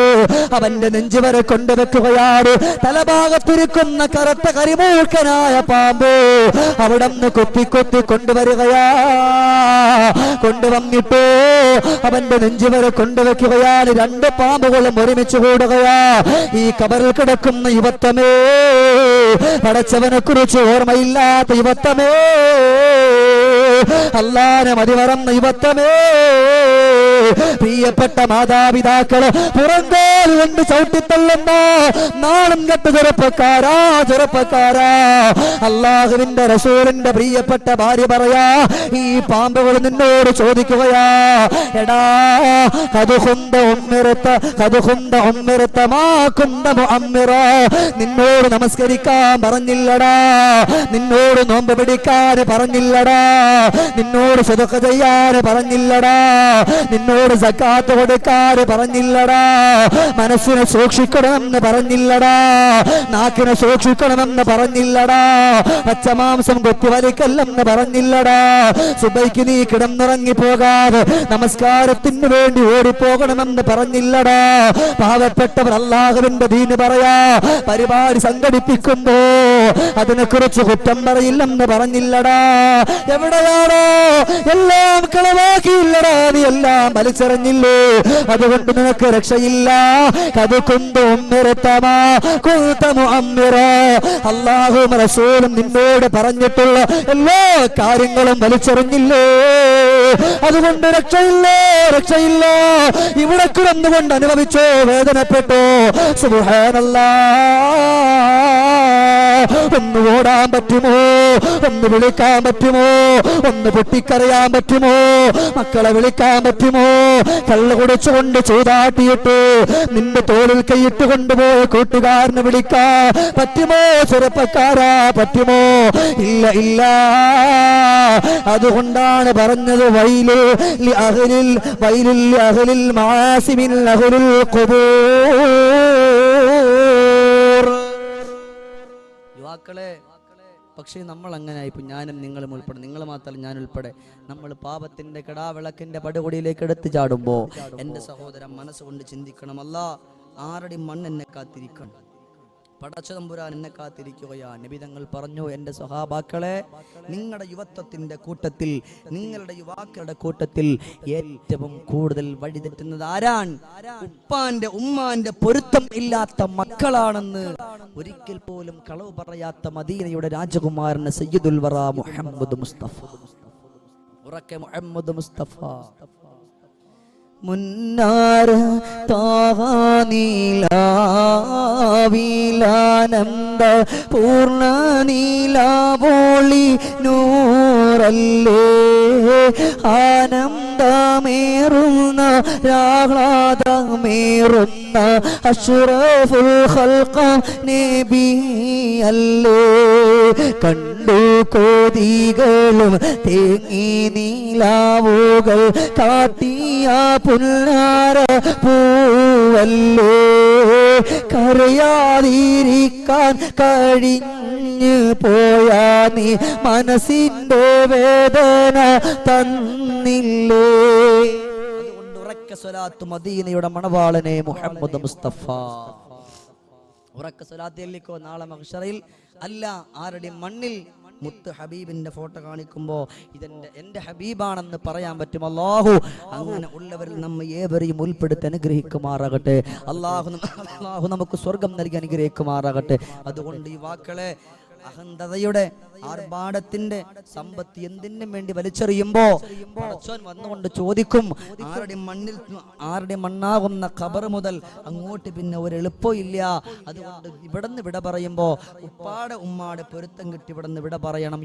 അവന്റെ നെഞ്ചു വരെ കൊണ്ടുവെക്കുകയാണ്. തലഭാഗത്തിരിക്കുന്ന കറുത്ത കരിമൂർക്കനായ പാമ്പ് അവിടെ നിന്ന് കൊത്തി കൊത്തി കൊണ്ടുവരികയാ. കൊണ്ടുവന്നിട്ട് അവന്റെ നെഞ്ചു വരെ കൊണ്ടുവെക്കുകയാണ്. രണ്ട് പാമ്പുകളും ഒരുമിച്ച് കൂടുകയാ. ഈ ഖബറിൽ കിടക്കുന്ന യുവത്വമേ, പടച്ചവനെ കുറിച്ച് ഓർമ്മയില്ലാത്ത യുവത്വമേ, അല്ലാഹുവിനെ മതിമറന്ന യുവത്വമേ, പ്രിയപ്പെട്ട മാതാപിതാക്കള് പുറങ്കോൽ കൊണ്ട് ചവിട്ടിത്തള്ളുന്ന നാളും കെട്ട ചെറുപ്പക്കാരാ, അല്ലാഹുവിന്റെ റസൂലിന്റെ പ്രിയപ്പെട്ട ഭാര്യ പറയാ, ഈ പാമ്പുകൾ നിന്നോട് ചോദിക്കുകയാ, എടാ നിന്നോട് നമസ്കരിക്കാൻ പറഞ്ഞില്ലടാ, നിന്നോട് നോമ്പ് പിടിക്കാൻ പറഞ്ഞില്ലടാ, നിന്നോട് സദഖ ചെയ്യാൻ പറഞ്ഞില്ലടാ, നിന്നോട് സക്കാത്ത് കൊടുക്കാൻ പറഞ്ഞില്ലടാ, മനസ്സിനെ സൂക്ഷിക്കണമെന്ന് പറഞ്ഞില്ലടാ, നാക്കിനെ സൂക്ഷിക്കണമെന്ന് പറഞ്ഞില്ലടാ, പച്ചമാംസം കൊത്തിവലിക്കല്ലെന്ന് പറഞ്ഞില്ലടാ, സുബൈക്ക് നീ കിടന്നിറങ്ങി പോകാതെ നമസ്കാരത്തിന് വേണ്ടി ഓടിപ്പോകണമെന്ന് പറഞ്ഞില്ലടാ. പാവപ്പെട്ടവർ അല്ലാഹുവിന്റെ ദീന് പറയാ പരിപാടി സംഘടിപ്പിക്കുമ്പോ അതിനെക്കുറിച്ച് കുറ്റം പറയില്ലെന്ന് പറഞ്ഞില്ലടാ. എവിടെയാണോ എല്ലാം കളവാക്കിയില്ലടാ, നീ എല്ലാം വലിച്ചെറിഞ്ഞില്ലേ, അതുകൊണ്ട് നിനക്ക് രക്ഷയില്ല. അല്ലാഹുവും റസൂലും നിന്നോട് പറഞ്ഞിട്ടുള്ള എല്ലാ കാര്യങ്ങളും വലിച്ചെറിഞ്ഞില്ലേ, അതുകൊണ്ട് രക്ഷയില്ല. ഇവിടെ കിടന്നുകൊണ്ട് അനുഭവിച്ചോ, വേദനപ്പെട്ടോ. സുബ്ഹാനല്ലാഹ്, ഒന്ന് ഓടാൻ പറ്റുമോ? ഒന്ന് വിളിക്കാൻ പറ്റുമോ? ഒന്ന് പൊട്ടിക്കറിയാൻ പറ്റുമോ? മക്കളെ വിളിക്കാൻ പറ്റുമോ? കള്ളു കുടിച്ചുകൊണ്ട് ചൂതാട്ടിയിട്ട് നിന്റെ തോളിൽ കൈയിട്ട് കൊണ്ടുപോയി കൂട്ടുകാരനെ വിളിക്കാൻ പറ്റുമോ? ചെറുപ്പക്കാരാ, പറ്റുമോ? ഇല്ല, ഇല്ല. അതുകൊണ്ടാണ് പറഞ്ഞത് വൈലുൽ അഹ്ലിൽ മാസിമിൻ അഹ്ലിൽ ഖുബൂർ. യുവാക്കളെ, പക്ഷേ നമ്മൾ അങ്ങനെ ആയിപ്പോ, ഞാനും നിങ്ങളും ഉൾപ്പെടെ, നിങ്ങൾ മാത്രമല്ല ഞാൻ ഉൾപ്പെടെ, നമ്മൾ പാപത്തിന്റെ കെടാവിളക്കിന്റെ പടുകൊടിയിലേക്ക് എടുത്തു ചാടുമ്പോ എൻ്റെ സഹോദരൻ മനസ്സുകൊണ്ട് ചിന്തിക്കണം, അല്ലാ ആരുടെ മണ്ണ് എന്നെ കാത്തിരിക്കണം, പടച്ചതമ്പുരാൻ എന്നെ കാത്തിരിക്കുകയാ. നബി തങ്ങൾ പറഞ്ഞു, എൻ്റെ സ്വഹാബാക്കളെ, നിങ്ങളുടെ യുവത്വത്തിന്റെ കൂട്ടത്തിൽ, നിങ്ങളുടെ യുവാക്കളുടെ കൂട്ടത്തിൽ ഏറ്റവും കൂടുതൽ വഴിതെറ്റുന്നത് ആരാണ്? ഉപ്പാന്റെ ഉമ്മാന്റെ പൊരുത്തം ഇല്ലാത്ത മക്കളാണെന്ന് ഒരിക്കൽ പോലും കളവ് പറയാത്ത മദീനയുടെ രാജകുമാരന് സയ്യിദുൽ വറ മുഹമ്മദ് മുസ്തഫ. ഉറക്കെ മുഹമ്മദ് മുസ്തഫ. മുന്നാർ താനീലാവിലാനന്ദ പൂർണ്ണ നീലാവോളി നൂറല്ലേ, ആനന്ദമേറുന്ന ആഹ്ലാദമേറുന്ന അഷ്റഫുൽ ഖൽഖ നബിയല്ലേ. കണ്ടു കോതികളും തേങ്ങി നീലാവുകൾ കാട്ടിയ പുന്നാര പൂവല്ലേ, കരയാതിരിക്കാൻ കഴിഞ്ഞു പോയാ നീ മനസ്സിന്റെ വേദന തന്നില്ലേ. അതുകൊണ്ട് ഉറക്ക സ്വലാത്ത് മദീനയുടെ മണവാളനെ മുഹമ്മദ് മുസ്തഫ. ഉറക്ക സ്വലാത്ത് ചൊല്ലിക്കോ. നാളെ മഹ്ശറയിൽ അല്ല ആരുടെ മണ്ണിൽ മുത്ത് ഹബീബിന്റെ ഫോട്ടോ കാണിക്കുമ്പോ ഇതെന്റെ എന്റെ ഹബീബാണെന്ന് പറയാൻ പറ്റും. അല്ലാഹു അങ്ങനെ ഉള്ളവരിൽ നമ്മെ ഏവരെയും ഉൾപ്പെടുത്തി അനുഗ്രഹിക്കുമാറാകട്ടെ. അല്ലാഹു നമുക്ക് സ്വർഗം നൽകി അനുഗ്രഹിക്കുമാറാകട്ടെ. അതുകൊണ്ട് ഈ വാക്കളെ അഹന്തതയുടെ ആർഭാടത്തിന്റെ സമ്പത്ത് എന്തിനും വേണ്ടി വലിച്ചെറിയുമ്പോ പടച്ചോൻ വന്നുകൊണ്ട് ചോദിക്കും, ആരുടെ മണ്ണാകുന്ന ഖബർ മുതൽ അങ്ങോട്ട് പിന്നെ ഒരു എളുപ്പമില്ല. അതുകൊണ്ട് ഇവിടുന്ന് വിട പറയുമ്പോ ഉപ്പാടെ ഉമ്മാടെ പൊരുത്തം കിട്ടി ഇവിടുന്ന് വിട പറയണം.